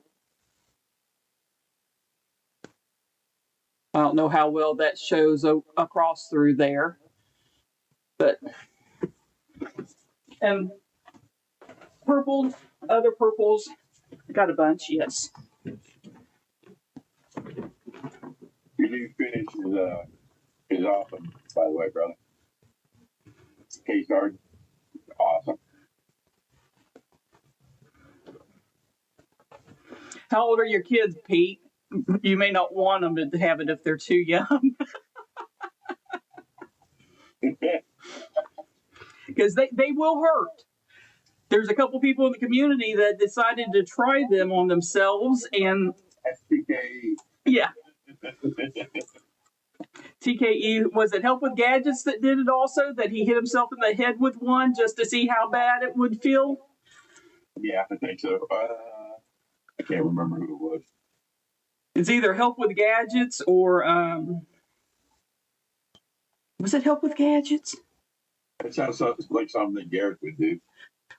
I don't know how well that shows across through there. But, and purples, other purples, got a bunch, yes. Your new finish is awesome, by the way, brother. Case guard, awesome. How old are your kids, Pete? You may not want them to have it if they're too young. Because they will hurt. There's a couple people in the community that decided to try them on themselves, and STK. Yeah. TKE, was it Help with Gadgets that did it also? That he hit himself in the head with one just to see how bad it would feel? Yeah, I think so. I can't remember who it was. It's either Help with Gadgets or was it Help with Gadgets? It sounds like something Garrett would do.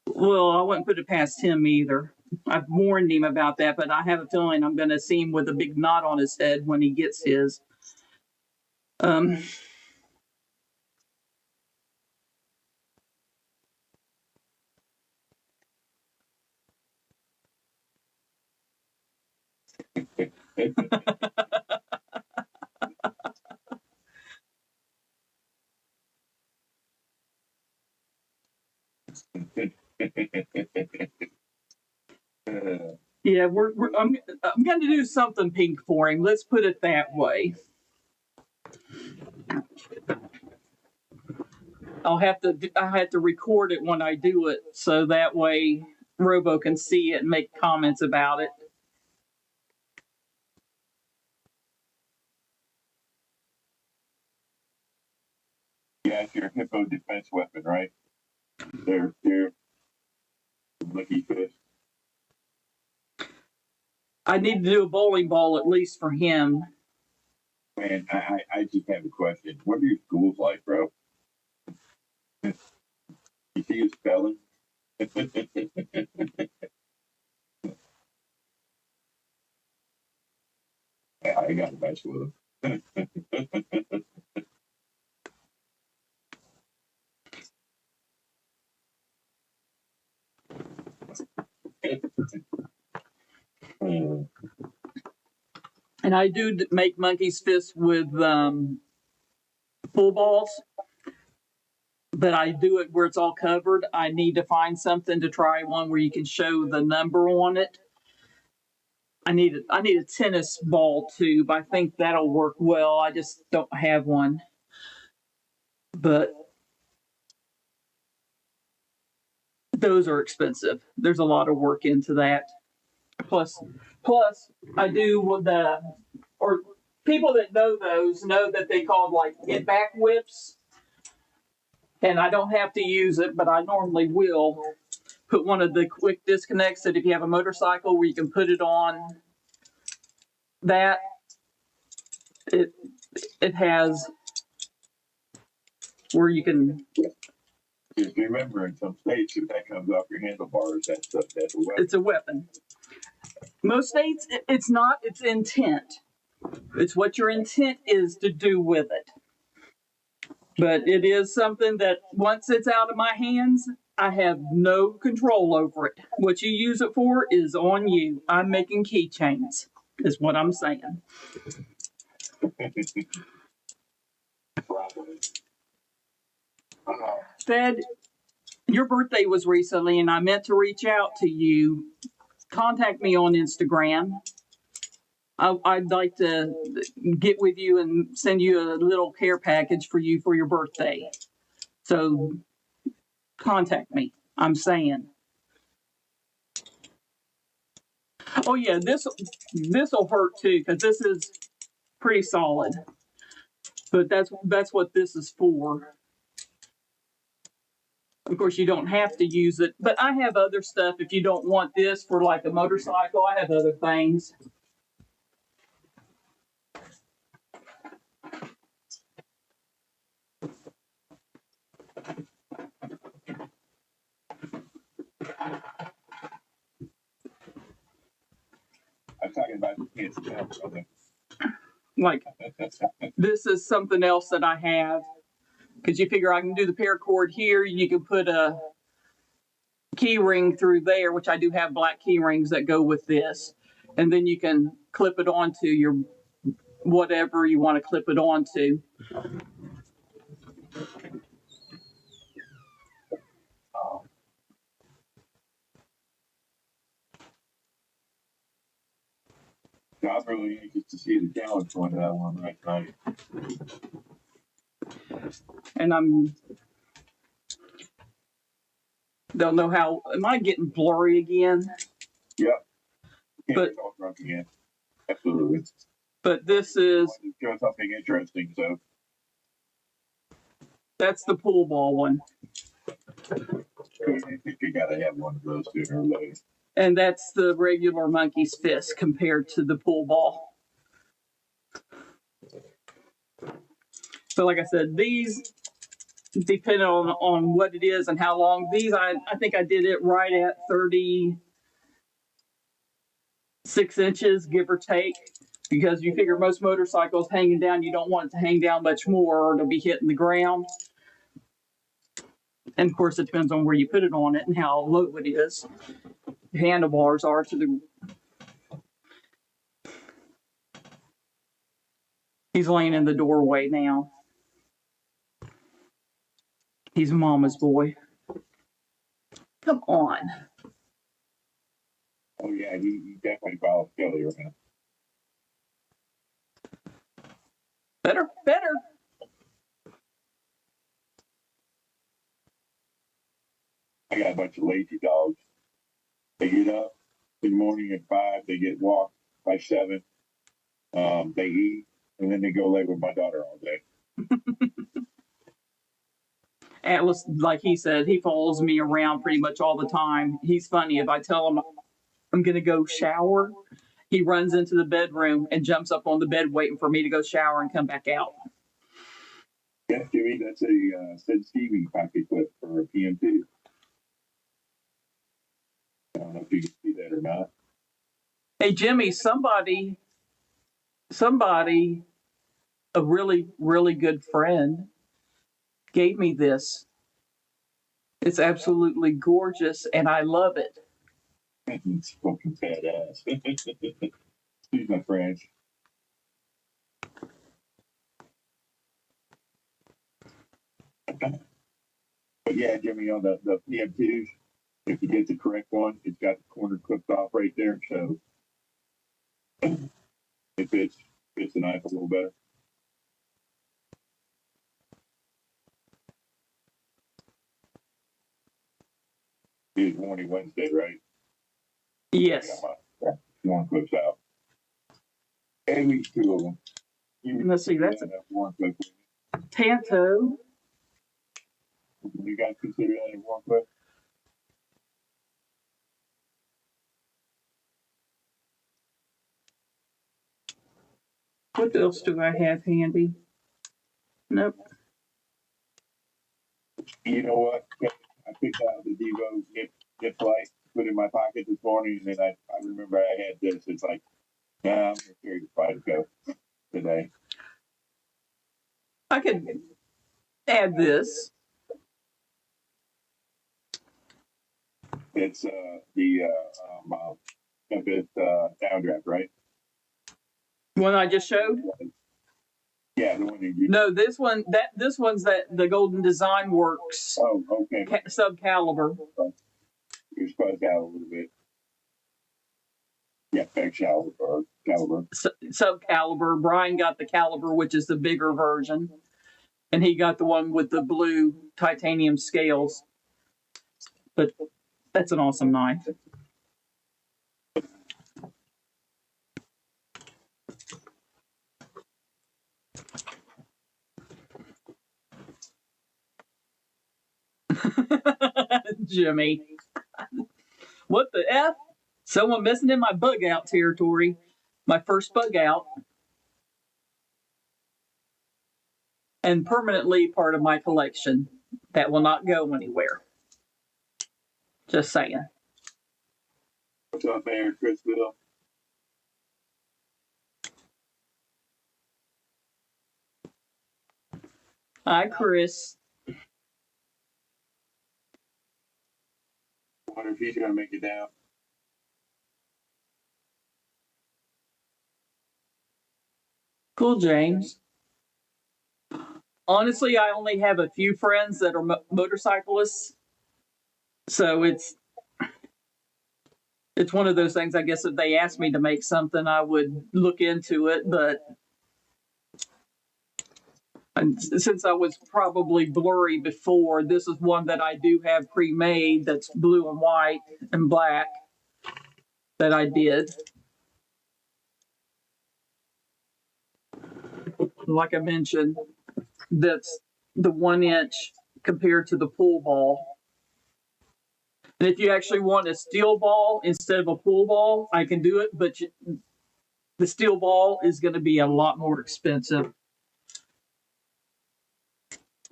Well, I wouldn't put it past him either. I've warned him about that, but I have a feeling I'm going to see him with a big knot on his head when he gets his. Yeah, I'm going to do something pink for him. Let's put it that way. I have to record it when I do it, so that way Robo can see it and make comments about it. Yeah, it's your hippo defense weapon, right? They're lucky fish. I need to do a bowling ball at least for him. Man, I just have a question. What are your schools like, bro? You see his spelling? I got to mess with him. And I do make monkey's fists with full balls, but I do it where it's all covered. I need to find something to try one where you can show the number on it. I need a tennis ball tube. I think that'll work well. I just don't have one. But those are expensive. There's a lot of work into that. Plus I do with or people that know those know that they call like get back whips. And I don't have to use it, but I normally will put one of the quick disconnects that if you have a motorcycle where you can put it on that, it has where you can. Just remember, in some states, if that comes off your handlebars, that's a weapon. It's a weapon. Most states, it's not. It's intent. It's what your intent is to do with it. But it is something that once it's out of my hands, I have no control over it. What you use it for is on you. I'm making keychains, is what I'm saying. Fed, your birthday was recently, and I meant to reach out to you. Contact me on Instagram. I'd like to get with you and send you a little care package for you for your birthday. So contact me. I'm saying. Oh yeah, this will hurt too because this is pretty solid. But that's what this is for. Of course, you don't have to use it, but I have other stuff. If you don't want this for like a motorcycle, I have other things. I'm talking about the kids now, brother. Like this is something else that I have because you figure I can do the paracord here. You can put a key ring through there, which I do have black key rings that go with this, and then you can clip it onto your whatever you want to clip it onto. I'm really anxious to see the challenge going to that one right tonight. And don't know how. Am I getting blurry again? Yep. But all drunk again. Absolutely. But this is show something interesting. So that's the pool ball one. I think you gotta have one of those sooner or later. And that's the regular monkey's fist compared to the pool ball. So like I said, these depend on what it is and how long. These, I think I did it right at 36 inches, give or take, because you figure most motorcycles hanging down, you don't want it to hang down much more or it'll be hitting the ground. And of course, it depends on where you put it on it and how low it is. The handlebars are to the. He's laying in the doorway now. He's mama's boy. Come on. yeah, he definitely follows Kelly around. Better. I got a bunch of lazy dogs. They get up in the morning at 5. They get walked by 7. They eat, and then they go lay with my daughter all day. Atlas, like he said, he follows me around pretty much all the time. He's funny. If I tell him I'm going to go shower, he runs into the bedroom and jumps up on the bed waiting for me to go shower and come back out. Yeah, Jimmy, that's a Sid Stevie pocket clip for a PM2. I don't know if you can see that or not. Hey, Jimmy, somebody, a really, really good friend gave me this. It's absolutely gorgeous, and I love it. It's fucking badass. Excuse my French. But yeah, Jimmy, on the PM2s, if you get the correct one, it's got the corner clipped off right there, so it fits the knife a little better. It's Warning Wednesday, right? Yes. One clips out. And we 2 of them. Let's see, that's one clip. Tanto. You guys consider that a one clip? What else do I have handy? Nope. You know what? I picked out the Devo nip light, put it in my pocket this morning, and then I remember I had this. It's like, nah, I'm gonna carry the Spyderco today. I could add this. It's the Memphis downdraft, right? One I just showed? Yeah, the one you. No, this one's the Golden Design Works. Oh, okay. Subcaliber. You're supposed to have a little bit. Yeah, back caliber. Subcaliber. Brian got the caliber, which is the bigger version, and he got the one with the blue titanium scales. But that's an awesome knife. Jimmy. What the F? Someone messing in my bug out territory. My first bug out. And permanently part of my collection. That will not go anywhere. Just saying. What's up, Mayor Chrisville? Hi, Chris. I wonder if he's gonna make it down. Cool, James. Honestly, I only have a few friends that are motorcyclists. So it's one of those things, I guess, if they asked me to make something, I would look into it. But since I was probably blurry before, this is one that I do have pre-made that's blue and white and black that I did. Like I mentioned, that's the 1 inch compared to the pool ball. And if you actually want a steel ball instead of a pool ball, I can do it, but the steel ball is going to be a lot more expensive.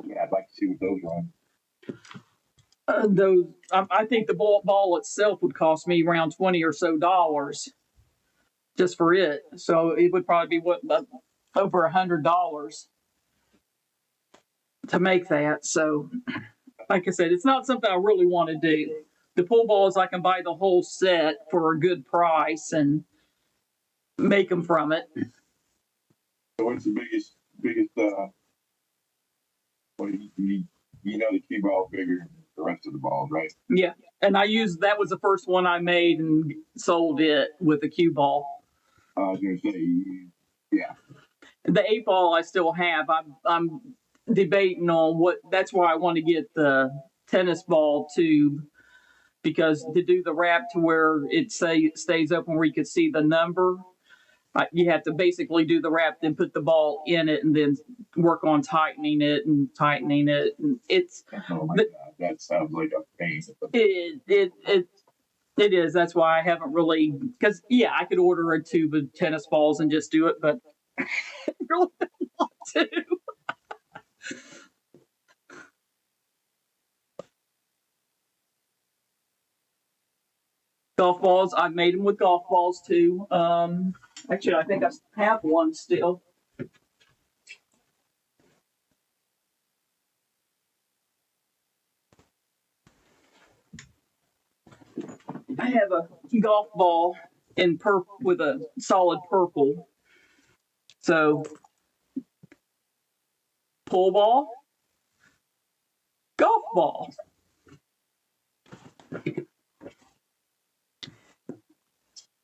Yeah, I'd like to see what those run. I think the ball itself would cost me around $20 or so just for it. So it would probably be over $100 to make that. So, like I said, it's not something I really want to do. The pool balls, I can buy the whole set for a good price and make them from it. So what's the biggest well, you know the cue ball bigger the rest of the balls, right? Yeah, and that was the first one I made and sold it with a cue ball. I was gonna say, yeah. The 8-ball I still have. I'm debating on what. That's why I want to get the tennis ball tube, because to do the wrap to where it stays open where you can see the number, you have to basically do the wrap, then put the ball in it, and then work on tightening it. And it's Oh my God, that sounds like a pain. it is. That's why I haven't really, because yeah, I could order a tube of tennis balls and just do it, but I really don't want to. Golf balls, I've made them with golf balls too. Actually, I think I have one still. I have a golf ball in purple with a solid purple. So, pull ball, golf ball.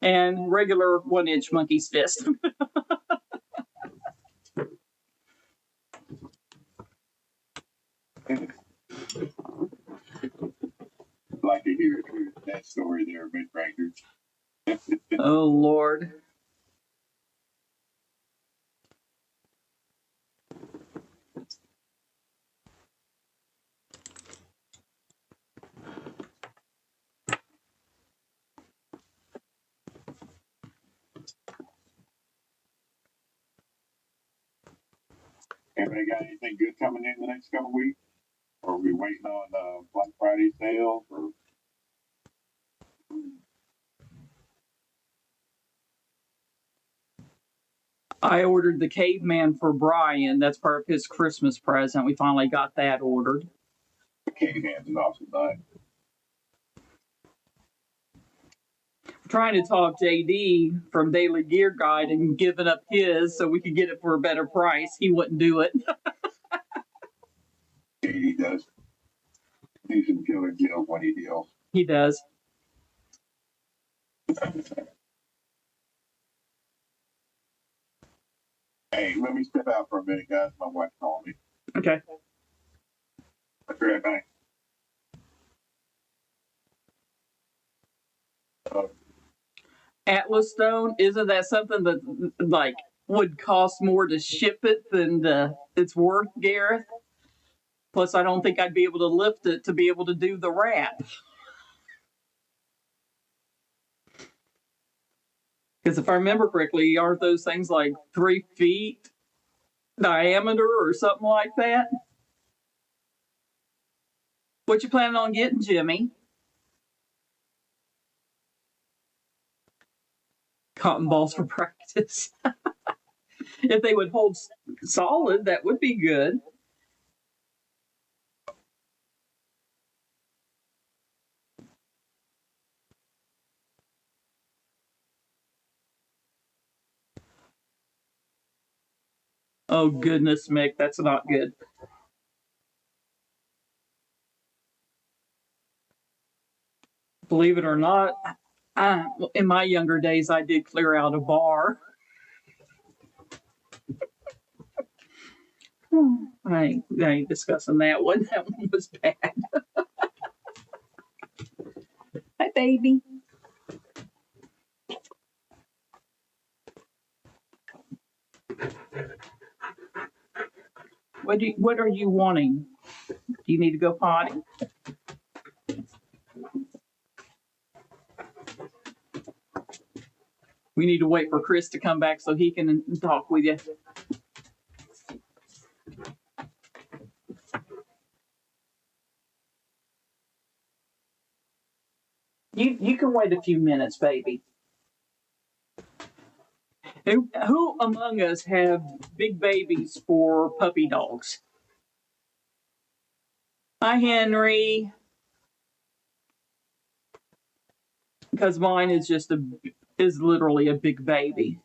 And regular 1-inch monkey's fist. Like to hear that story there, Miss Ranger. Oh, Lord. Everybody got anything good coming in the next couple of weeks? Or are we waiting on Black Friday sales? Or... I ordered the caveman for Brian. That's part of his Christmas present. We finally got that ordered. The caveman's an awesome night. Trying to talk JD from Daily Gear Guide and giving up his so we could get it for a better price. He wouldn't do it. JD does. He's some killer deals when he deals. He does. Hey, let me step out for a minute, guys. My wife's calling me. Okay. I'll be right back. Atlas stone, isn't that something that like would cost more to ship it than it's worth, Gareth? Plus, I don't think I'd be able to lift it to be able to do the wrap. Because if I remember correctly, aren't those things like 3 feet diameter or something like that? What you planning on getting, Jimmy? Cotton balls for practice. If they would hold solid, that would be good. Oh, goodness, Mick, that's not good. Believe it or not, in my younger days, I did clear out a bar. I ain't discussing that one. That one was bad. Hi, baby. What are you wanting? Do you need to go potty? We need to wait for Chris to come back so he can talk with you. You can wait a few minutes, baby. Who among us have big babies for puppy dogs? Hi, Henry. Because mine is literally a big baby.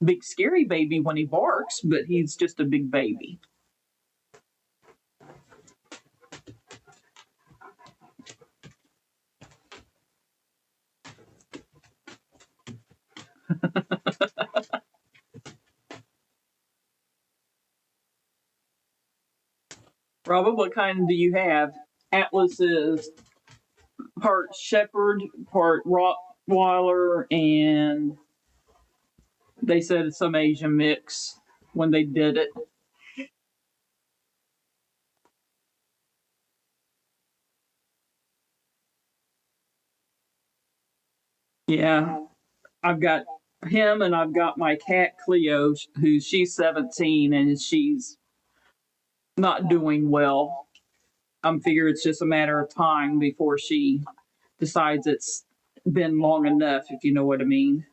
Big scary baby when he barks, but he's just a big baby. Robert, what kind do you have? Atlas is part Shepherd, part Rottweiler, and they said it's some Asian mix when they did it. Yeah, I've got him, and I've got my cat Cleo, who she's 17 and she's not doing well. I'm figuring it's just a matter of time before she decides it's been long enough, if you know what I mean.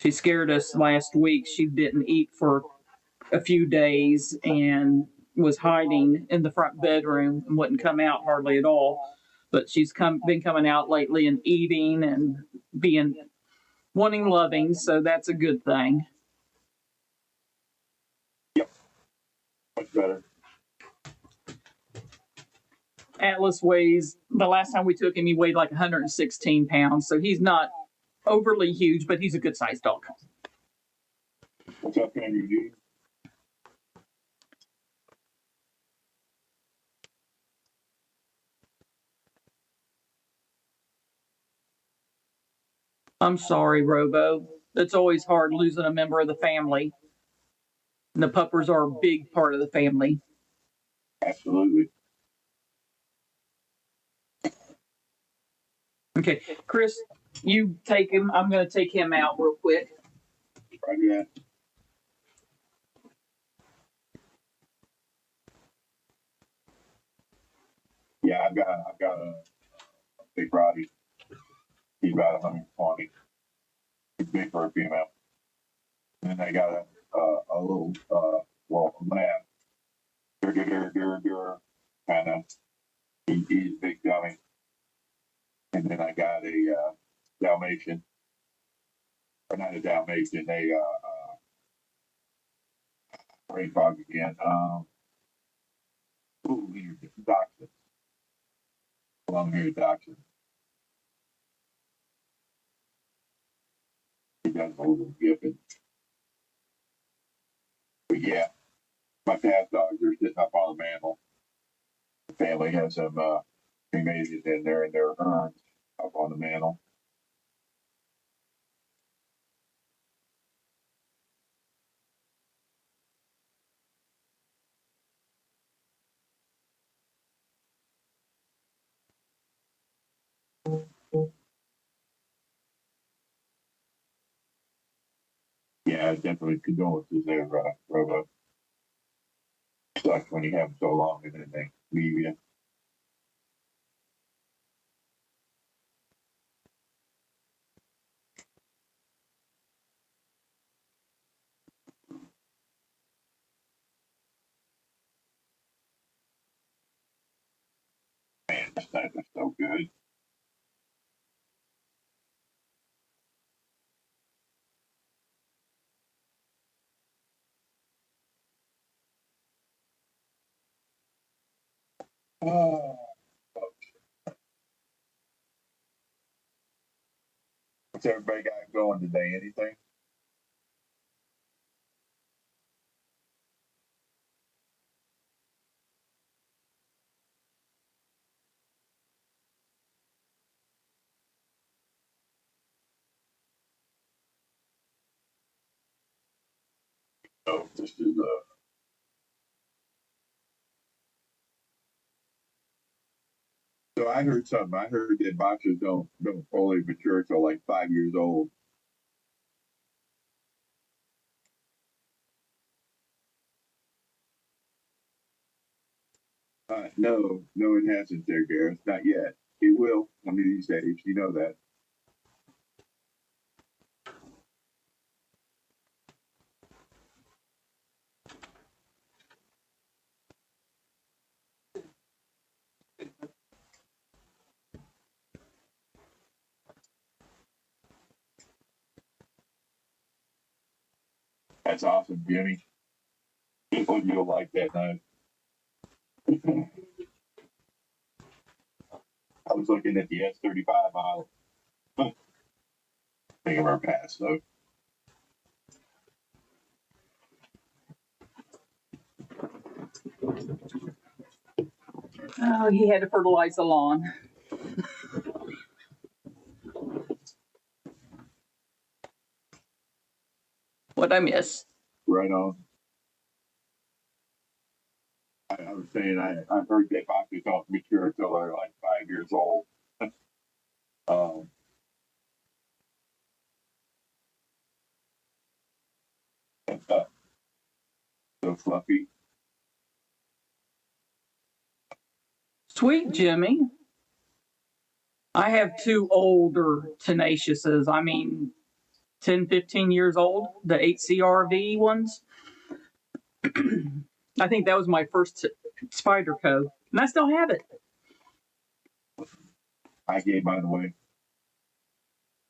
She scared us last week. She didn't eat for a few days and was hiding in the front bedroom and wouldn't come out hardly at all. But she's been coming out lately and eating and being wanting loving, so that's a good thing. Yep, much better. Atlas weighs, the last time we took him, he weighed like 116 pounds, so he's not overly huge, but he's a good sized dog. What's up, Andrew G? I'm sorry, Robo. It's always hard losing a member of the family. And the puppers are a big part of the family. Absolutely. Okay, Chris, you take him. I'm going to take him out real quick. Roger that. Yeah, I've got a big Roddy. He's about 120. He's big for a female. And then I got a little well, lab. Kind of. He's big dummy. And then I got a Dalmatian, or not a Dalmatian, brain fog again. Dachshund, long-haired dachshund. He does a little gibbon. But yeah, my past dogs are sitting up on the mantle. The family has some cremations in there in their urns up on the mantle. Yeah, definitely condolences there, Robo. Sucks when you have them so long and then they leave you. Man, this night is so good. Oh, what's everybody got going today? Anything? Oh, this is So I heard something. I heard that boxers don't fully mature till like 5 years old. No, no, it hasn't there, Gareth. Not yet. It will one of these days. You know that. That's awesome, Jimmy. People you'll like that night. I was looking at the S35 model. Think of our past, though. Oh, he had to fertilize the lawn. What'd I miss? Right on. I was saying, I've heard that boxes don't mature until they're like 5 years old. um, so fluffy. Sweet Jimmy. I have two older tenaciouses. I mean, 10, 15 years old, the 8CRV ones. I think that was my first Spider Co. And I still have it. I gave mine away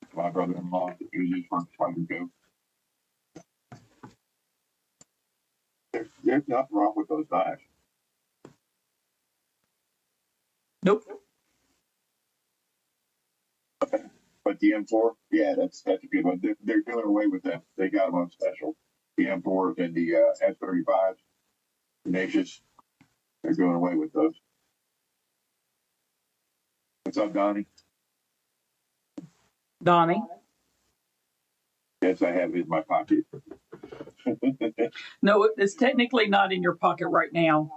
to my brother-in-law. It was his first Spider Co. There's nothing wrong with those knives. Nope. But the M4, yeah, that's a good one. They're doing away with them. They got them on special. The M4s and the S35s, tenacious, they're doing away with those. What's up, Donnie? Donnie. Yes, I have it in my pocket. No, it's technically not in your pocket right now.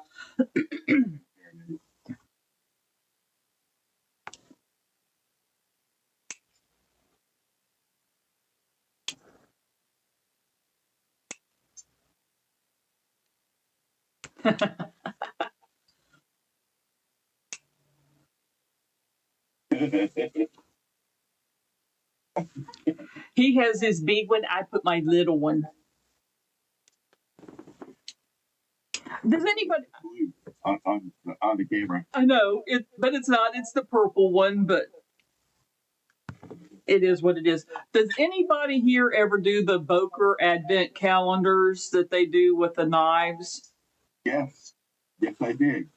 He has his big one. I put my little one. Does anybody? on the camera. I know it, but it's not. It's the purple one, but it is what it is. Does anybody here ever do the Boker Advent calendars that they do with the knives? Yes, I did.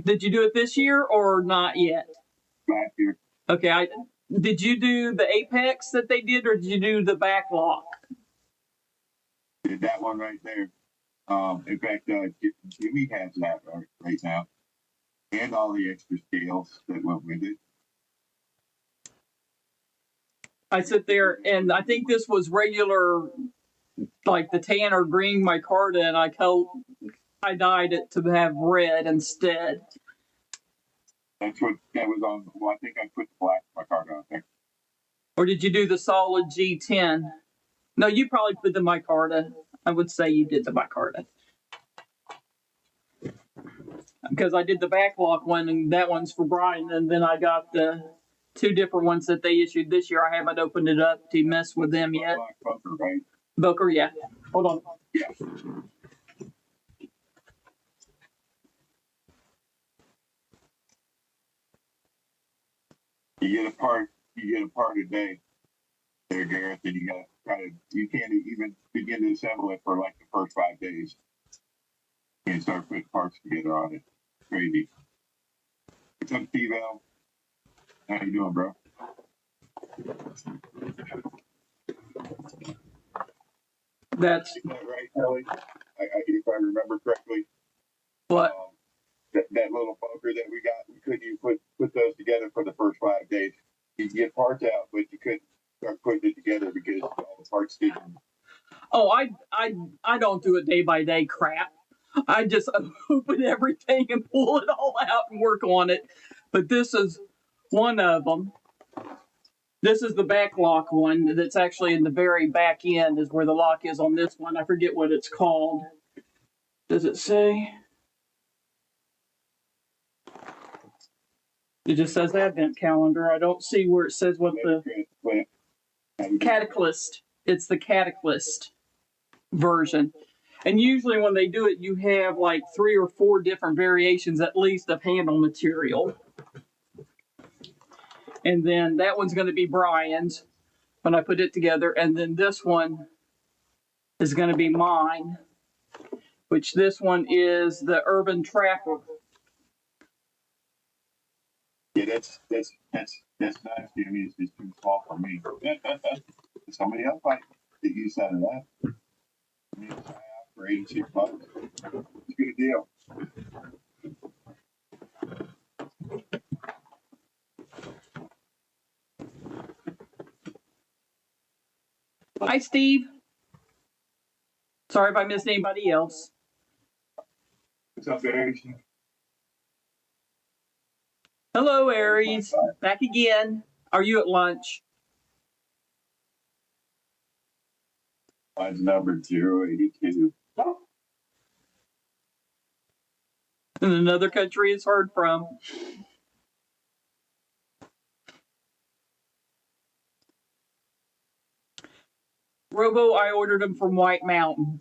Did you do it this year or not yet? Last year. Okay, did you do the Apex that they did, or did you do the backlock? Did that one right there. In fact, Jimmy has that right now, and all the extra scales that went with it. I sit there, and I think this was regular, like the tan or green micarta, and I dyed it to have red instead. That was on. Well, I think I put the black micarta on there. Or did you do the solid G10? No, you probably put the micarta. I would say you did the micarta. Because I did the backlock one, and that one's for Brian, and then I got the two different ones that they issued this year. I haven't opened it up to mess with them yet. Boker, right? Boker, yeah. Hold on. Yeah. You get a part a day there, Gareth, and you can't even begin to assemble it for like the first 5 days. You can start putting parts together on it. Crazy. What's up, Steve-L? How you doing, bro? That's Is that right, Ellie? If I remember correctly. what? That little bunker that we got, we couldn't even put those together for the first 5 days. You could get parts out, but you couldn't start putting it together because all the parts didn't. Oh, I don't do it day by day crap. I just open everything and pull it all out and work on it. But this is one of them. This is the back lock one that's actually in the very back end is where the lock is on this one. I forget what it's called. Does it say? It just says Advent calendar. I don't see where it says what the Cataclysm. It's the Cataclysm version. And usually when they do it, you have like 3 or 4 different variations at least of handle material. And then that one's going to be Brian's when I put it together. And then this one is going to be mine, which this one is the Urban Trapper. Yeah, that's nice. Jimmy. It's too small for me. somebody else might get use out of that. I mean, it's for $86. It's a good deal. Hi, Steve. Sorry if I missed anybody else. What's up, Aries? Hello, Aries. Back again. Are you at lunch? Mine's number 082. In another country it's heard from. Robo, I ordered them from White Mountain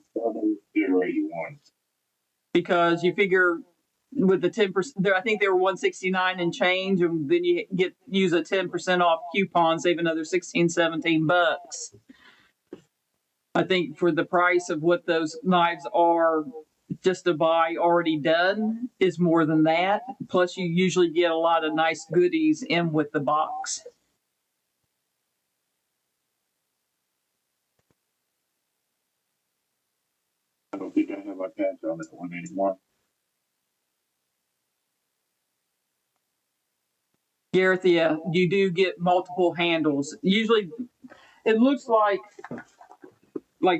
081. because you figure with the 10%, I think they were $169 and change, and then you use a 10% off coupon, save another $16-17. I think for the price of what those knives are, just to buy already done is more than that. Plus, you usually get a lot of nice goodies in with the box. I don't think I have my patch on that one anymore. Gareth, yeah, you do get multiple handles. Usually, it looks like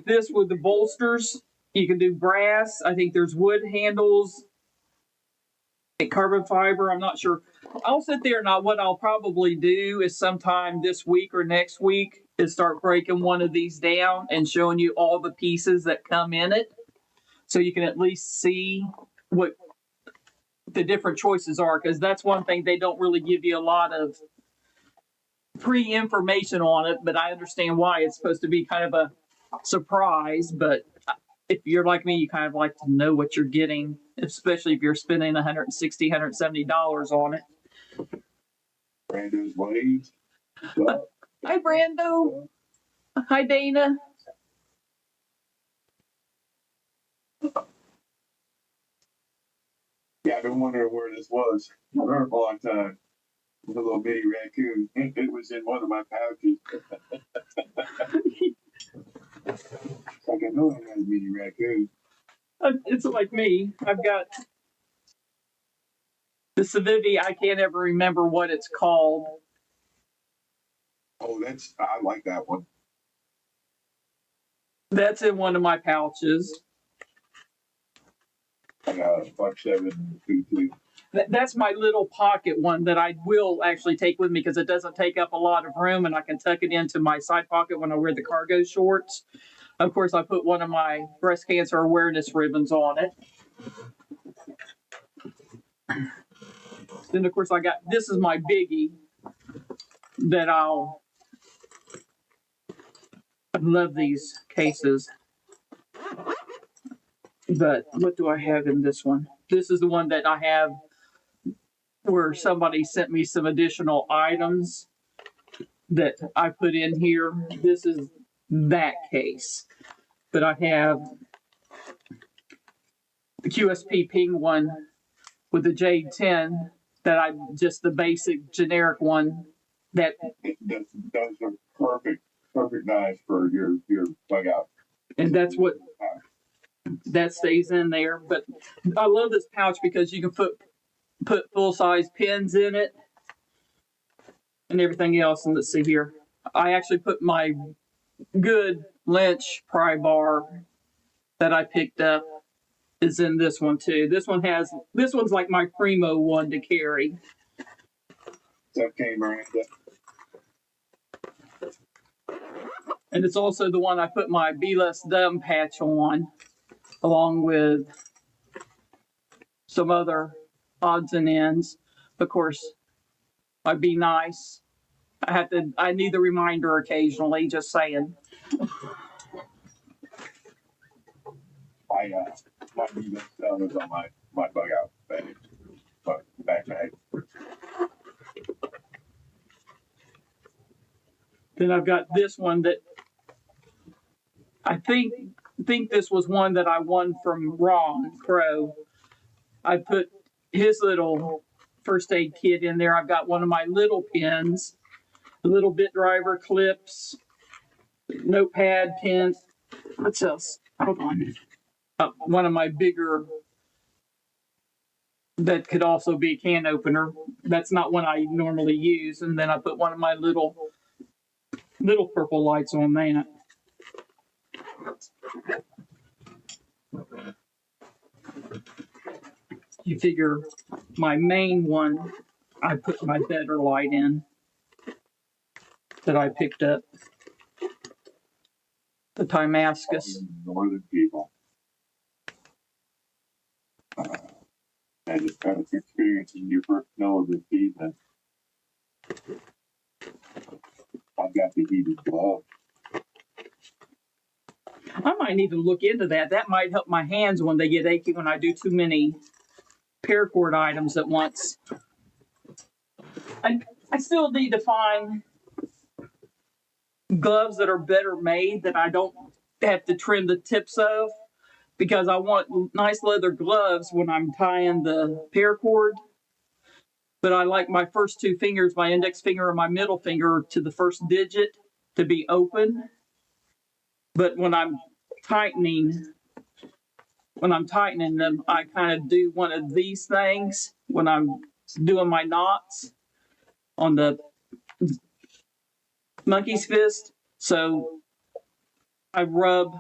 this with the bolsters. You can do brass. I think there's wood handles and carbon fiber. I'm not sure. I'll sit there and what I'll probably do is sometime this week or next week is start breaking one of these down and showing you all the pieces that come in it, so you can at least see what the different choices are, because that's one thing they don't really give you a lot of pre-information on it, but I understand why. It's supposed to be kind of a surprise, but if you're like me, you kind of like to know what you're getting, especially if you're spending $160, $170 on it. Brando's Blades. Hi, Brando. Hi, Dana. Yeah, I've been wondering where this was for a long time. The little mini raccoon. It was in one of my pouches. It's like I know I had a mini raccoon. It's like me. I've got the Civivi. I can't ever remember what it's called. Oh, I like that one. That's in one of my pouches. I got a 5722. That's my little pocket one that I will actually take with me because it doesn't take up a lot of room, and I can tuck it into my side pocket when I wear the cargo shorts. Of course, I put one of my breast cancer awareness ribbons on it. Then, of course, this is my biggie that I love these cases. But what do I have in this one? This is the one that I have where somebody sent me some additional items that I put in here. This is that case. But I have the QSP Ping one with the Jade 10 that just the basic generic one that those are perfect knives for your bug out. And that's what that stays in there. But I love this pouch because you can put full size pins in it and everything else. And let's see here. I actually put my good Lynch pry bar that I picked up is in this one too. This one's like my primo one to carry. It's okay, Miranda. And it's also the one I put my Be Less Dumb patch on, along with some other odds and ends. Of course, my Be Nice. I need the reminder occasionally, just saying. My Be Less Dumb is on my bug out backpack. Then I've got this one that I think this was one that I won from Ron Crow. I put his little first aid kit in there. I've got one of my little pins, the little bit driver clips, notepad, pens. What else? Hold on. One of my bigger that could also be a can opener. That's not one I normally use. And then I put one of my little purple lights on that. You figure my main one, I put my better light in that I picked up. The Timascus. Northern people. I just got experiencing your first snow of the season. I've got the heated glove. I might need to look into that. That might help my hands when they get achy when I do too many paracord items at once. I still need to find gloves that are better made that I don't have to trim the tips of, because I want nice leather gloves when I'm tying the paracord. But I like my first two fingers, my index finger and my middle finger, to the first digit to be open. But when I'm tightening them, I kind of do one of these things when I'm doing my knots on the monkey's fist. So I rub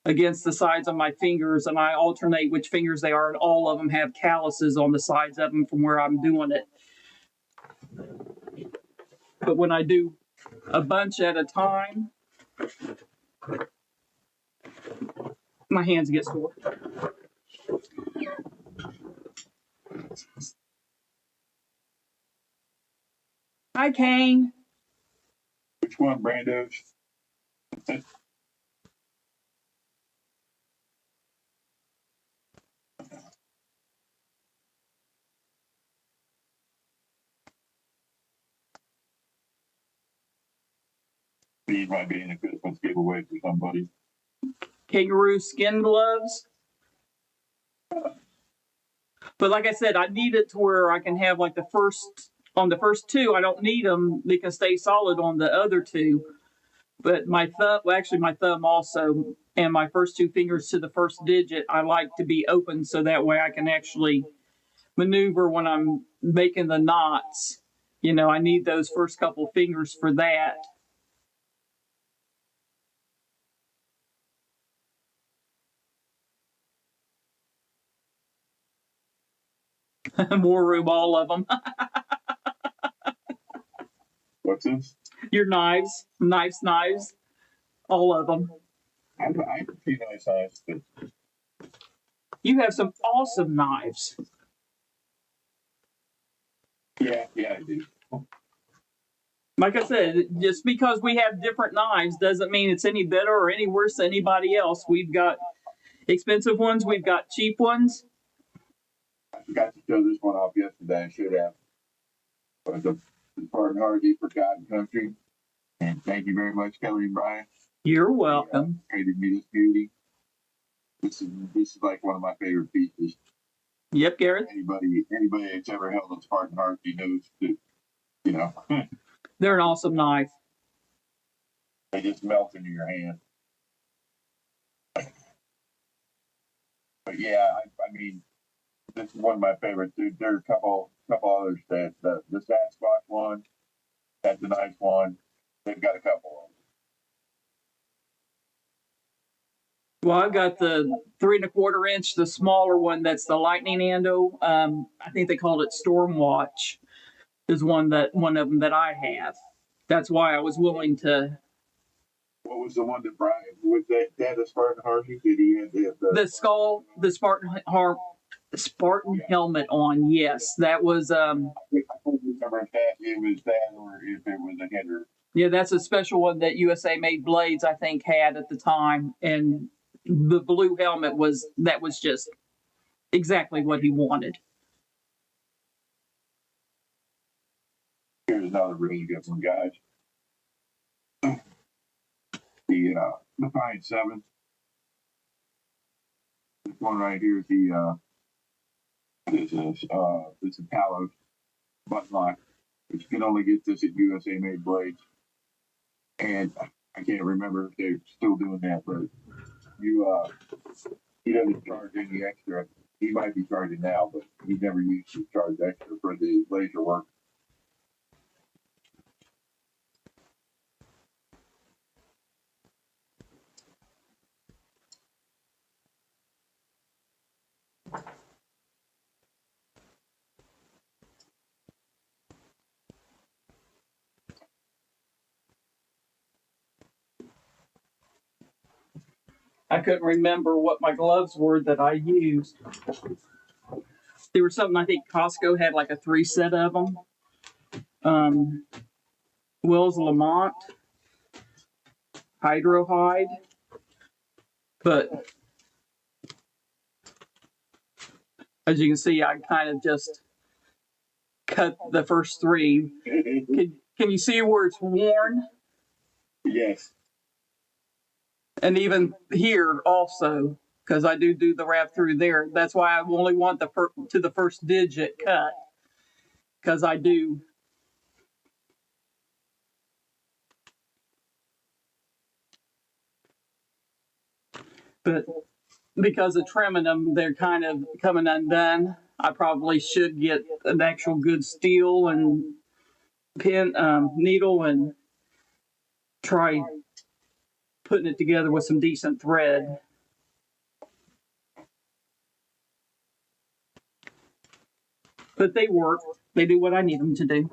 against the sides of my fingers and I alternate which fingers they are, and all of them have calluses on the sides of them from where I'm doing it. But when I do a bunch at a time, my hands get sore. Hi, Kane. Which one, Brandos? These might be in a Christmas giveaway for somebody. Kangaroo skin gloves. But like I said, I need it to where I can have like the first two, I don't need them. They can stay solid on the other two. But my thumb, well, actually my thumb also, and my first two fingers to the first digit, I like to be open so that way I can actually maneuver when I'm making the knots. You know, I need those first couple fingers for that. War room, all of them. What's this? Your knives, all of them. I have a few nice eyes, but You have some awesome knives. yeah, I do. Like I said, just because we have different knives doesn't mean it's any better or any worse than anybody else. We've got expensive ones, we've got cheap ones. I forgot to show this one off yesterday. I should have. But the Spartan Hardy for God and Country. And thank you very much, Kelly and Brian. You're welcome. Traded me this beauty. This is like one of my favorite pieces. Yep, Garrett. Anybody that's ever held a Spartan Hardy knows that, you know, They're an awesome knife. they just melt into your hand. But yeah, I mean, this is one of my favorites. There are a couple others that the Sasquatch one, that's a nice one. They've got a couple of them. Well, I've got the 3 1/4 inch, the smaller one. That's the Lightning Ando. I think they called it Stormwatch. Is one of them that I have. That's why I was willing to. What was the one that Brian with that had a Spartan Hardy? Did he have The skull, the Spartan helmet on. Yes, that was. I don't remember if it was that or if it was a hitter. Yeah, that's a special one that USA Made Blades, I think, had at the time, and the blue helmet was just exactly what he wanted. Here's another really good one, guys. The Defiant 7. This one right here is this is a Talos button lock. But you can only get this at USA Made Blades. And I can't remember if they're still doing that, but he doesn't charge any extra. He might be charging now, but he never used to charge extra for the laser work. I couldn't remember what my gloves were that I used. There was something, I think Costco had like a 3 set of them. Will's Lamont, Hydrohide, but as you can see, I kind of just cut the first 3. Can you see where it's worn? Yes. And even here also, because I do the wrap through there. That's why I only want the first digit cut, because I do. But because of trimming them, they're kind of coming undone. I probably should get an actual good steel and pin needle and try putting it together with some decent thread. But they work. They do what I need them to do.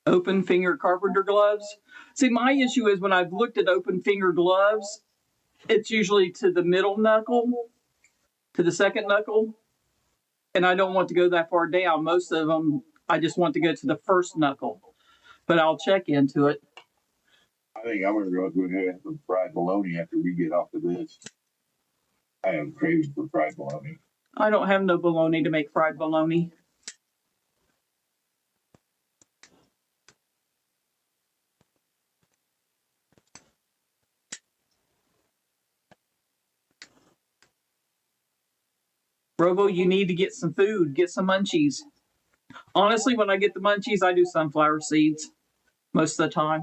Open finger carpenter gloves. See, my issue is when I've looked at open finger gloves, it's usually to the middle knuckle, to the second knuckle. And I don't want to go that far down. Most of them, I just want to go to the first knuckle. But I'll check into it. I think I'm going to go ahead and have some fried bologna after we get off of this. I am craving for fried bologna. I don't have no bologna to make fried bologna. Robo, you need to get some food, get some munchies. Honestly, when I get the munchies, I do sunflower seeds most of the time.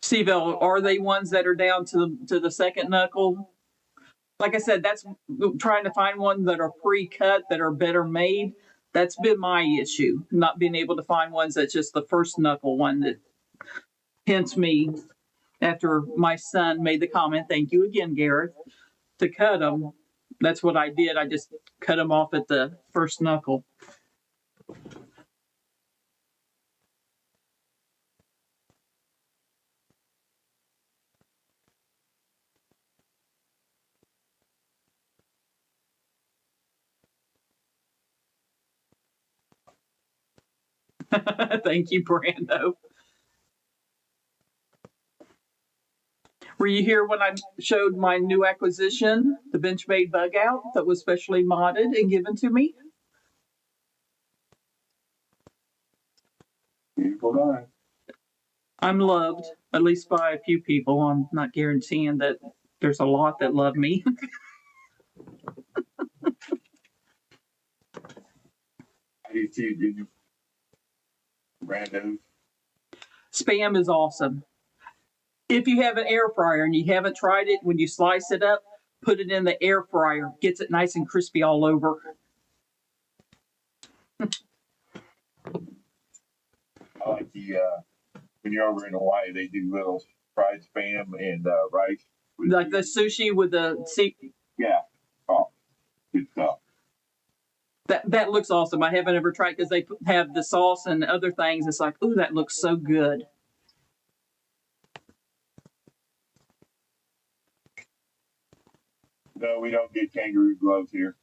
Seavel, are they ones that are down to the second knuckle? Like I said, that's trying to find ones that are pre-cut, that are better made. That's been my issue, not being able to find ones that's just the first knuckle one. That hence me, after my son made the comment, thank you again, Gareth, to cut them. That's what I did. I just cut them off at the first knuckle. Thank you, Brando. Were you here when I showed my new acquisition, the Benchmade bug out that was specially modded and given to me? Beautiful guy. I'm loved, at least by a few people. I'm not guaranteeing that there's a lot that love me. How do you see it, Junior? Brando. Spam is awesome. If you have an air fryer and you haven't tried it, when you slice it up, put it in the air fryer. Gets it nice and crispy all over. I like when you're over in Hawaii, they do little fried spam and rice. Like the sushi with the yeah. Oh, good stuff. That looks awesome. I haven't ever tried because they have the sauce and other things. It's like, ooh, that looks so good. No, we don't get kangaroo gloves here.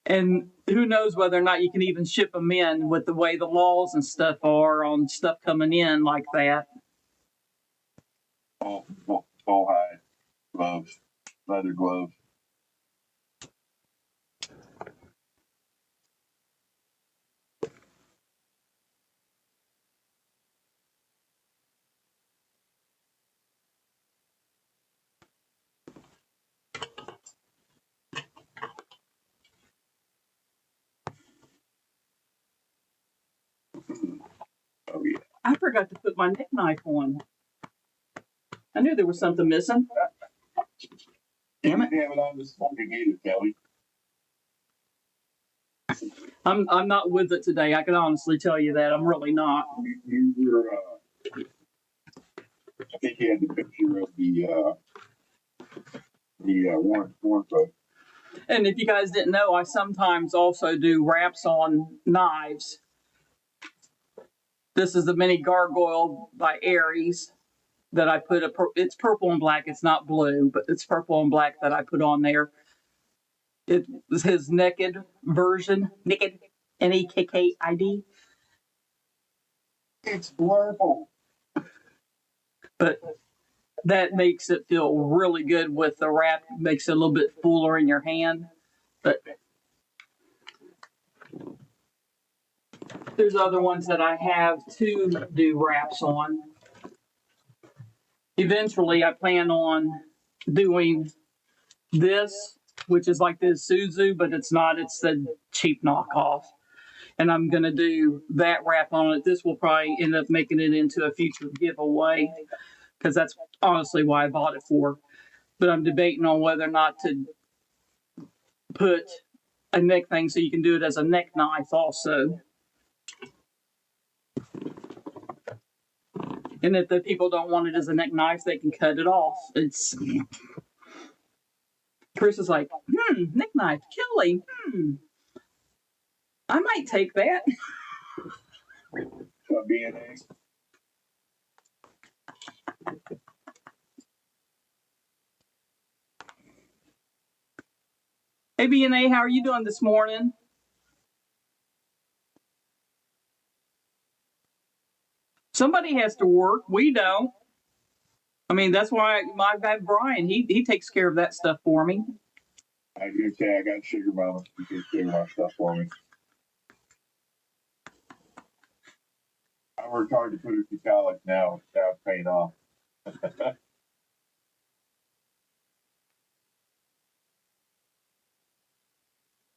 And who knows whether or not you can even ship them in with the way the laws and stuff are on stuff coming in like that. Full hide gloves, leather gloves. forgot to put my neck knife on. I knew there was something missing. Damn it. You didn't have it on this morning either, Kelly. I'm not with it today. I can honestly tell you that. I'm really not. You were, I think you had the picture of the warrant book. And if you guys didn't know, I sometimes also do wraps on knives. This is the mini gargoyle by Aries that I put it's purple and black. It's not blue, but it's purple and black that I put on there. It was his naked version. Naked. Nekkid. It's blurple. But that makes it feel really good with the wrap. Makes it a little bit fuller in your hand. But there's other ones that I have to do wraps on. Eventually, I plan on doing this, which is like this Suzu, but it's not. It's the cheap knockoff. And I'm going to do that wrap on it. This will probably end up making it into a future giveaway because that's honestly why I bought it for. But I'm debating on whether or not to put a neck thing so you can do it as a neck knife also. And if the people don't want it as a neck knife, they can cut it off. It's Chris is like, neck knife, Kelly, I might take that. So B&A. Hey, B&A, how are you doing this morning? Somebody has to work. We don't. I mean, that's why my guy Brian, he takes care of that stuff for me. I do say I got sugar mama. You can take my stuff for me. I worked hard to put her through college now. Now it's paying off.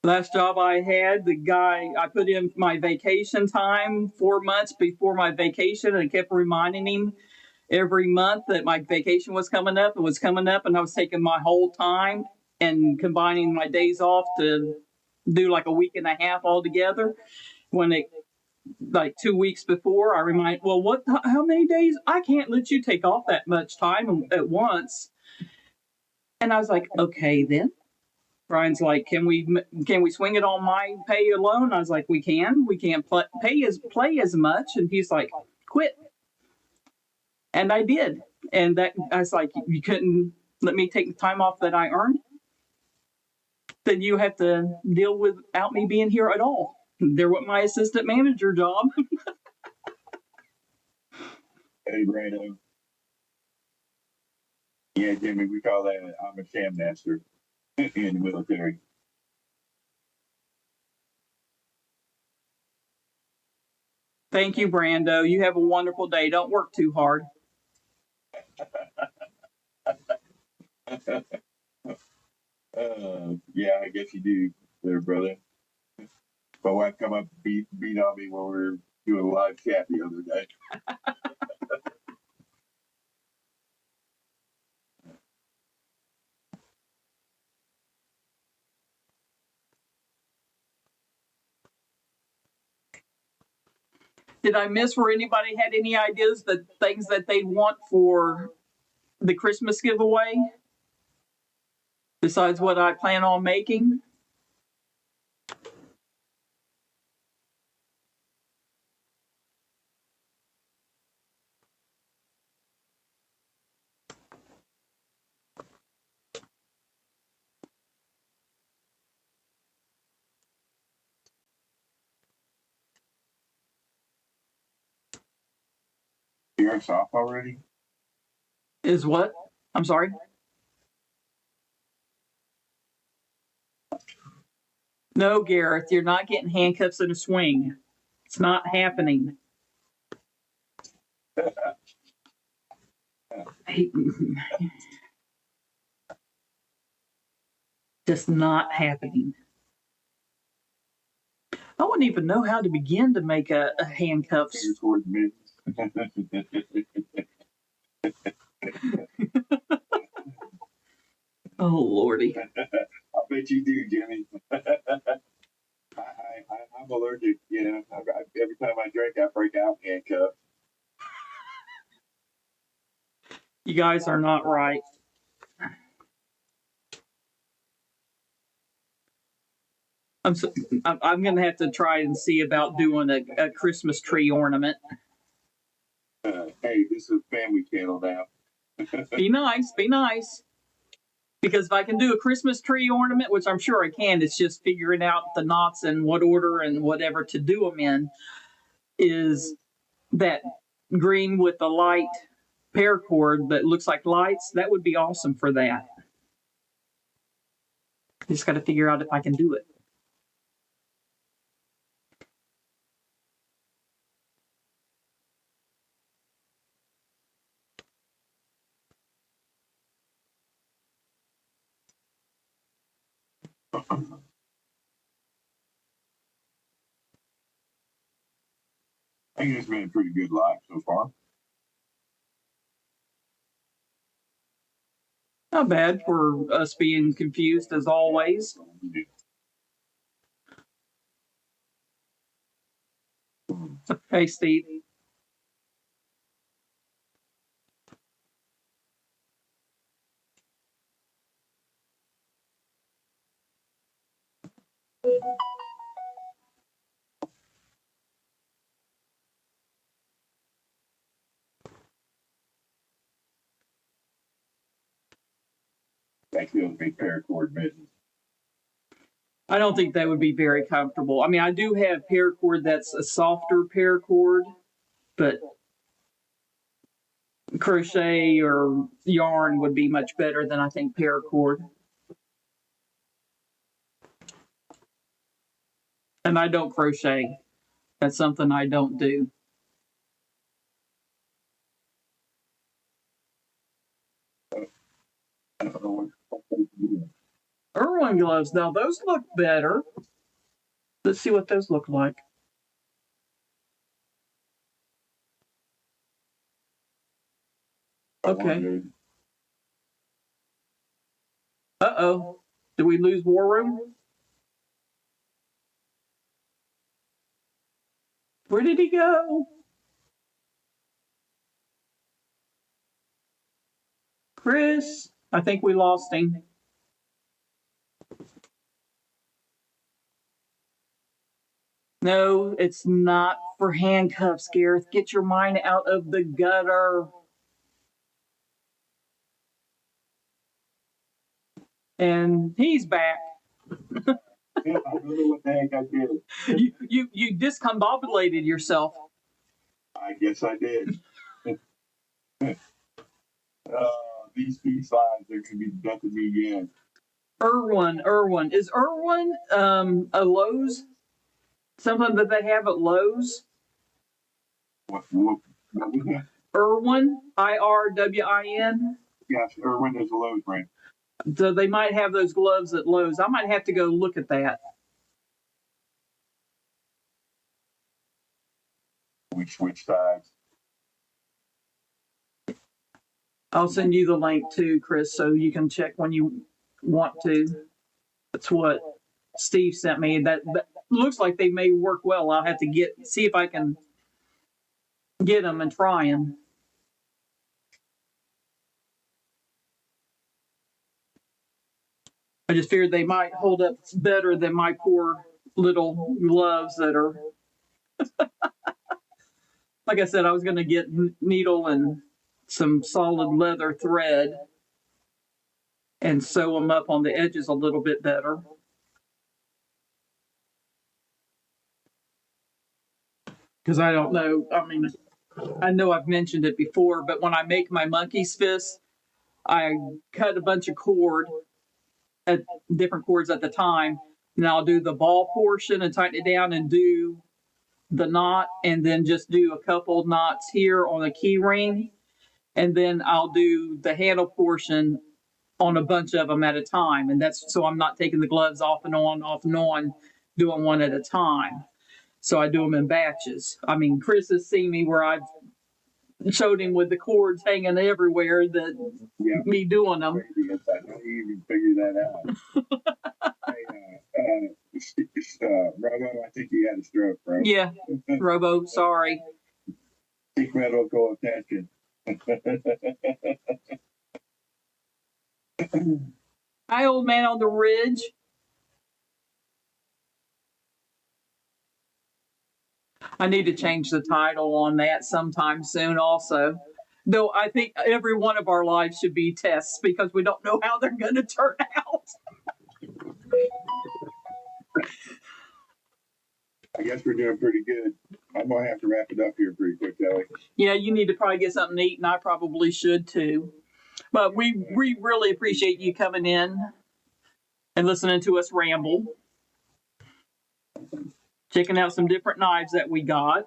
Last job I had, the guy, I put in my vacation time 4 months before my vacation and kept reminding him every month that my vacation was coming up. It was coming up and I was taking my whole time and combining my days off to do like a week and a half altogether. When it, like 2 weeks before, I remind, well, how many days? I can't let you take off that much time at once. And I was like, okay, then. Brian's like, can we swing it on my pay alone? I was like, we can. We can't play as much. And he's like, quit. And I did. And that I was like, you couldn't let me take the time off that I earned. Then you have to deal without me being here at all. There went my assistant manager job. Hey, Brando. Yeah, Jimmy, we call that I'm a sham master in the military. Thank you, Brando. You have a wonderful day. Don't work too hard. Yeah, I guess you do there, brother. My wife come up and beat on me when we were doing a live chat the other day. Did I miss where anybody had any ideas, the things that they want for the Christmas giveaway? Besides what I plan on making? You're off already? Is what? I'm sorry? No, Gareth, you're not getting handcuffs in a swing. It's not happening. Just not happening. I wouldn't even know how to begin to make a handcuffs. Oh, Lordy. I bet you do, Jimmy. I'm allergic, you know. Every time I drink, I break out handcuffs. You guys are not right. I'm going to have to try and see about doing a Christmas tree ornament. Hey, this is a family channel now. Be nice, be nice. Because if I can do a Christmas tree ornament, which I'm sure I can, it's just figuring out the knots and what order and whatever to do them in, is that green with the light paracord that looks like lights. That would be awesome for that. Just got to figure out if I can do it. I think it's been a pretty good life so far. Not bad for us being confused as always. Hey, Steve. Thank you, those big paracord mittens. I don't think that would be very comfortable. I mean, I do have paracord that's a softer paracord, but crochet or yarn would be much better than I think paracord. And I don't crochet. That's something I don't do. I don't know what. Irwin gloves, now those look better. Let's see what those look like. Okay. Uh-oh. Did we lose War Room? Where did he go? Chris? I think we lost him. No, it's not for handcuffs, Gareth. Get your mind out of the gutter. And he's back. Yeah, I don't know what the heck I did. You discombobulated yourself. I guess I did. These peace signs are going to be dumping me again. Irwin. Is Irwin a Lowe's? Something that they have at Lowe's? What was that? Irwin, IRWIN. Yes, Irwin is a Lowe's brand. So they might have those gloves at Lowe's. I might have to go look at that. We switch sides. I'll send you the link too, Chris, so you can check when you want to. That's what Steve sent me. That looks like they may work well. I'll have to see if I can get them and try them. I just figured they might hold up better than my poor little gloves that are. Like I said, I was going to get needle and some solid leather thread and sew them up on the edges a little bit better. Because I don't know, I mean, I know I've mentioned it before, but when I make my monkey's fist, I cut a bunch of cord at different cords at the time, and I'll do the ball portion and tighten it down and do the knot, and then just do a couple knots here on a key ring, and then I'll do the handle portion on a bunch of them at a time, and that's so I'm not taking the gloves off and on, doing one at a time. So I do them in batches. I mean, Chris has seen me where I've showed him with the cords hanging everywhere that Yeah. me doing them. Crazy inside. How do you even figure that out? Robo, I think you had a stroke, bro. Yeah, Robo, sorry. Seek medical attention. Hi, old man on the ridge. I need to change the title on that sometime soon also. Though I think every one of our lives should be tests because we don't know how they're going to turn out. I guess we're doing pretty good. I'm going to have to wrap it up here pretty quick, Kelly. Yeah, you need to probably get something to eat, and I probably should too. But we really appreciate you coming in and listening to us ramble. Checking out some different knives that we got.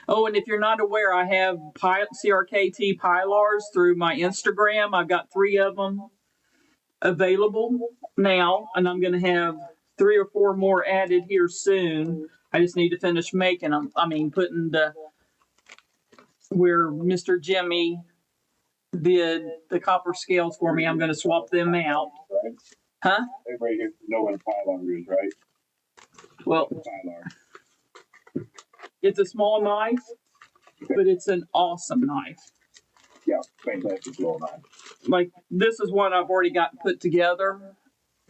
Oh, and if you're not aware, I have CRKT Pylars through my Instagram. I've got 3 of them available now, and I'm going to have 3 or 4 more added here soon. I just need to finish making them. I mean, putting where Mr. Jimmy did the copper scales for me, I'm going to swap them out. Right? Huh? Everybody here know what a Pylar is, right? Well, Pylar. it's a small knife, but it's an awesome knife. Yeah, fantastic little knife. Like, this is one I've already got put together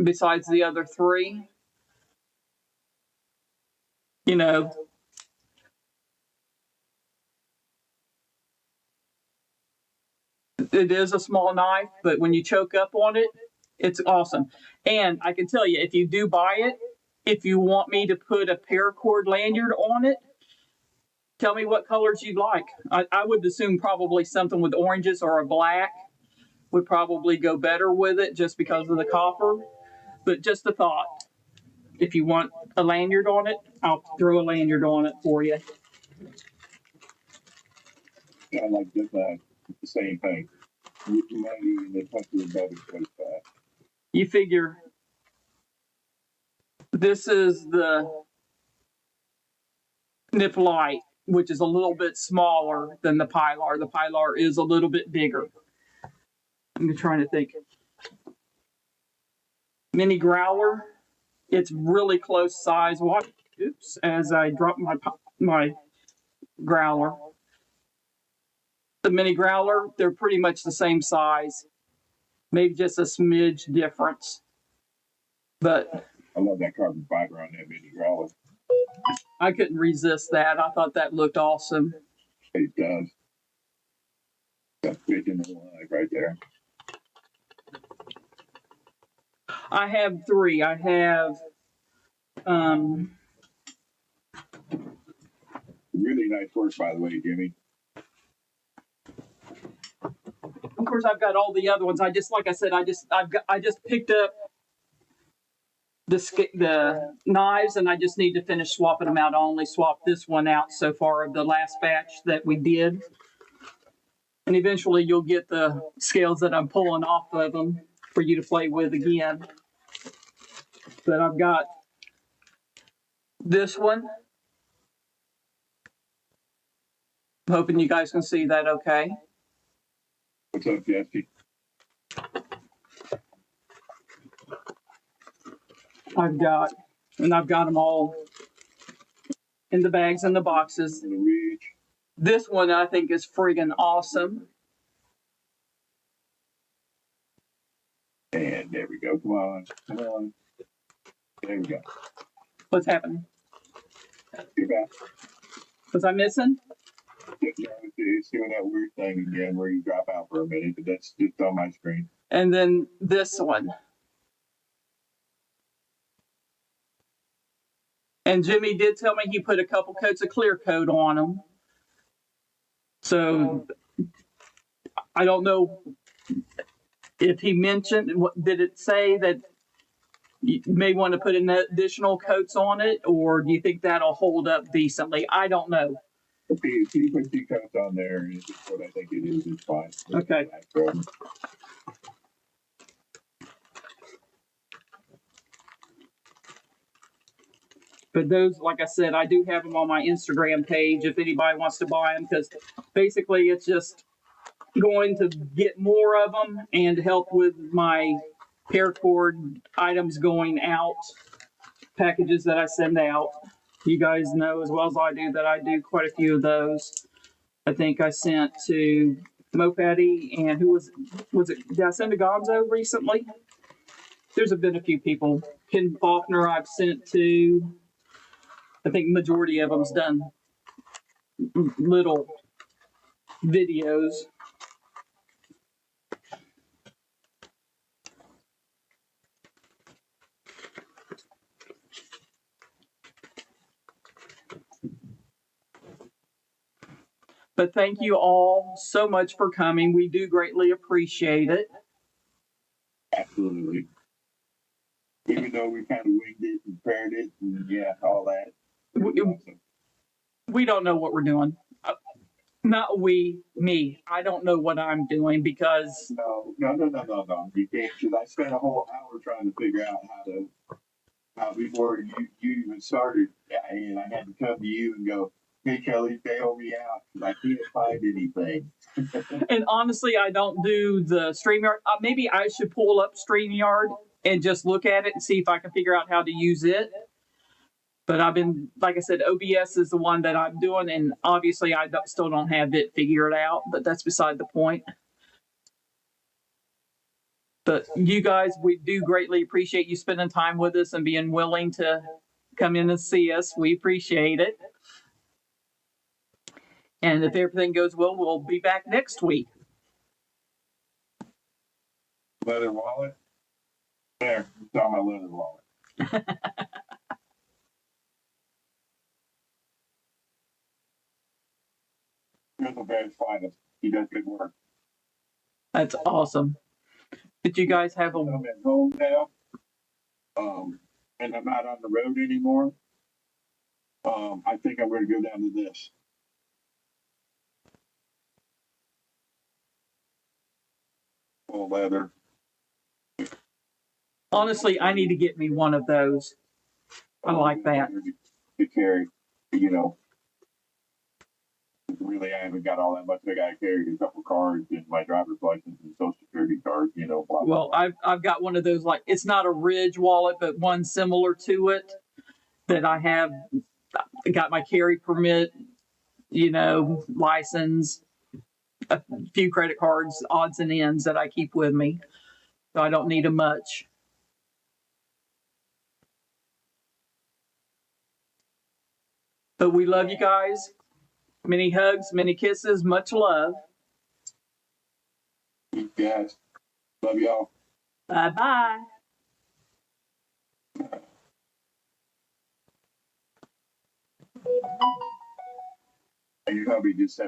besides the other 3. You know, it is a small knife, but when you choke up on it, it's awesome. And I can tell you, if you do buy it, if you want me to put a paracord lanyard on it, tell me what colors you'd like. I would assume probably something with oranges or a black would probably go better with it just because of the copper. But just a thought. If you want a lanyard on it, I'll throw a lanyard on it for you. Yeah, I like this knife. It's the same thing. You might even touch it better so fast. You figure this is the Nip Light, which is a little bit smaller than the Pylar. The Pylar is a little bit bigger. I'm trying to think. Mini Growler, it's really close size. Watch, oops, as I drop my growler. The Mini Growler, they're pretty much the same size. Maybe just a smidge difference. But I love that carbon fiber on that Mini Growler. I couldn't resist that. I thought that looked awesome. It does. That's big in the line right there. I have 3. I have Really nice work, by the way, Jimmy. of course I've got all the other ones. I just, like I said, I just picked up the knives, and I just need to finish swapping them out. I only swapped this one out so far of the last batch that we did. And eventually you'll get the scales that I'm pulling off of them for you to play with again. But I've got this one. I'm hoping you guys can see that okay. What's up, Jesse? I've got them all in the bags and the boxes. In the reach. This one I think is friggin' awesome. And there we go. Come on. Come on. There we go. What's happening? You're back. Was I missing? It's doing that weird thing again where you drop out for a minute, but that's just on my screen. And then this one. And Jimmy did tell me he put a couple coats of clear coat on them. So I don't know if he mentioned, did it say that you may want to put an additional coats on it, or do you think that'll hold up decently? I don't know. If you put 2 coats on there, it's just what I think it is. It's fine. Okay. But those, like I said, I do have them on my Instagram page if anybody wants to buy them, because basically it's just going to get more of them and help with my paracord items going out, packages that I send out. You guys know as well as I do that I do quite a few of those. I think I sent to Mopatty and who was it? Did I send to Gonzo recently? There's been a few people. Ken Faulkner I've sent to. I think majority of them's done little videos. But thank you all so much for coming. We do greatly appreciate it. Absolutely. Even though we kind of winged it and prepared it and yeah, all that. We don't know what we're doing. Not we, me. I don't know what I'm doing because No. You can't. Cause I spent a whole hour trying to figure out how before you even started, and I had to come to you and go, "Hey Kelly, bail me out because I can't find anything." and honestly, I don't do the StreamYard. Maybe I should pull up StreamYard and just look at it and see if I can figure out how to use it. But I've been, like I said, OBS is the one that I'm doing, and obviously I still don't have it figured out, but that's beside the point. But you guys, we do greatly appreciate you spending time with us and being willing to come in and see us. We appreciate it. And if everything goes well, we'll be back next week. Leather wallet. There, it's on my leather wallet. Here's the best finest. He does good work. That's awesome. Did you guys have a? I'm at home now, and I'm not on the road anymore. I think I'm going to go down to this. Full leather. Honestly, I need to get me one of those. I like that. To carry, you know. Really, I haven't got all that much. I got to carry a couple cards and my driver's license and social security card, you know. Blah, blah, Well, I've got one of those, like, it's not a Ridge wallet, but one similar to it that I have. Got my carry permit, you know, license, a few credit cards, odds and ends that I keep with me. So I don't need them much. But we love you guys. Many hugs, many kisses, much love. You guys, love y'all. Bye-bye. And your hubby just sent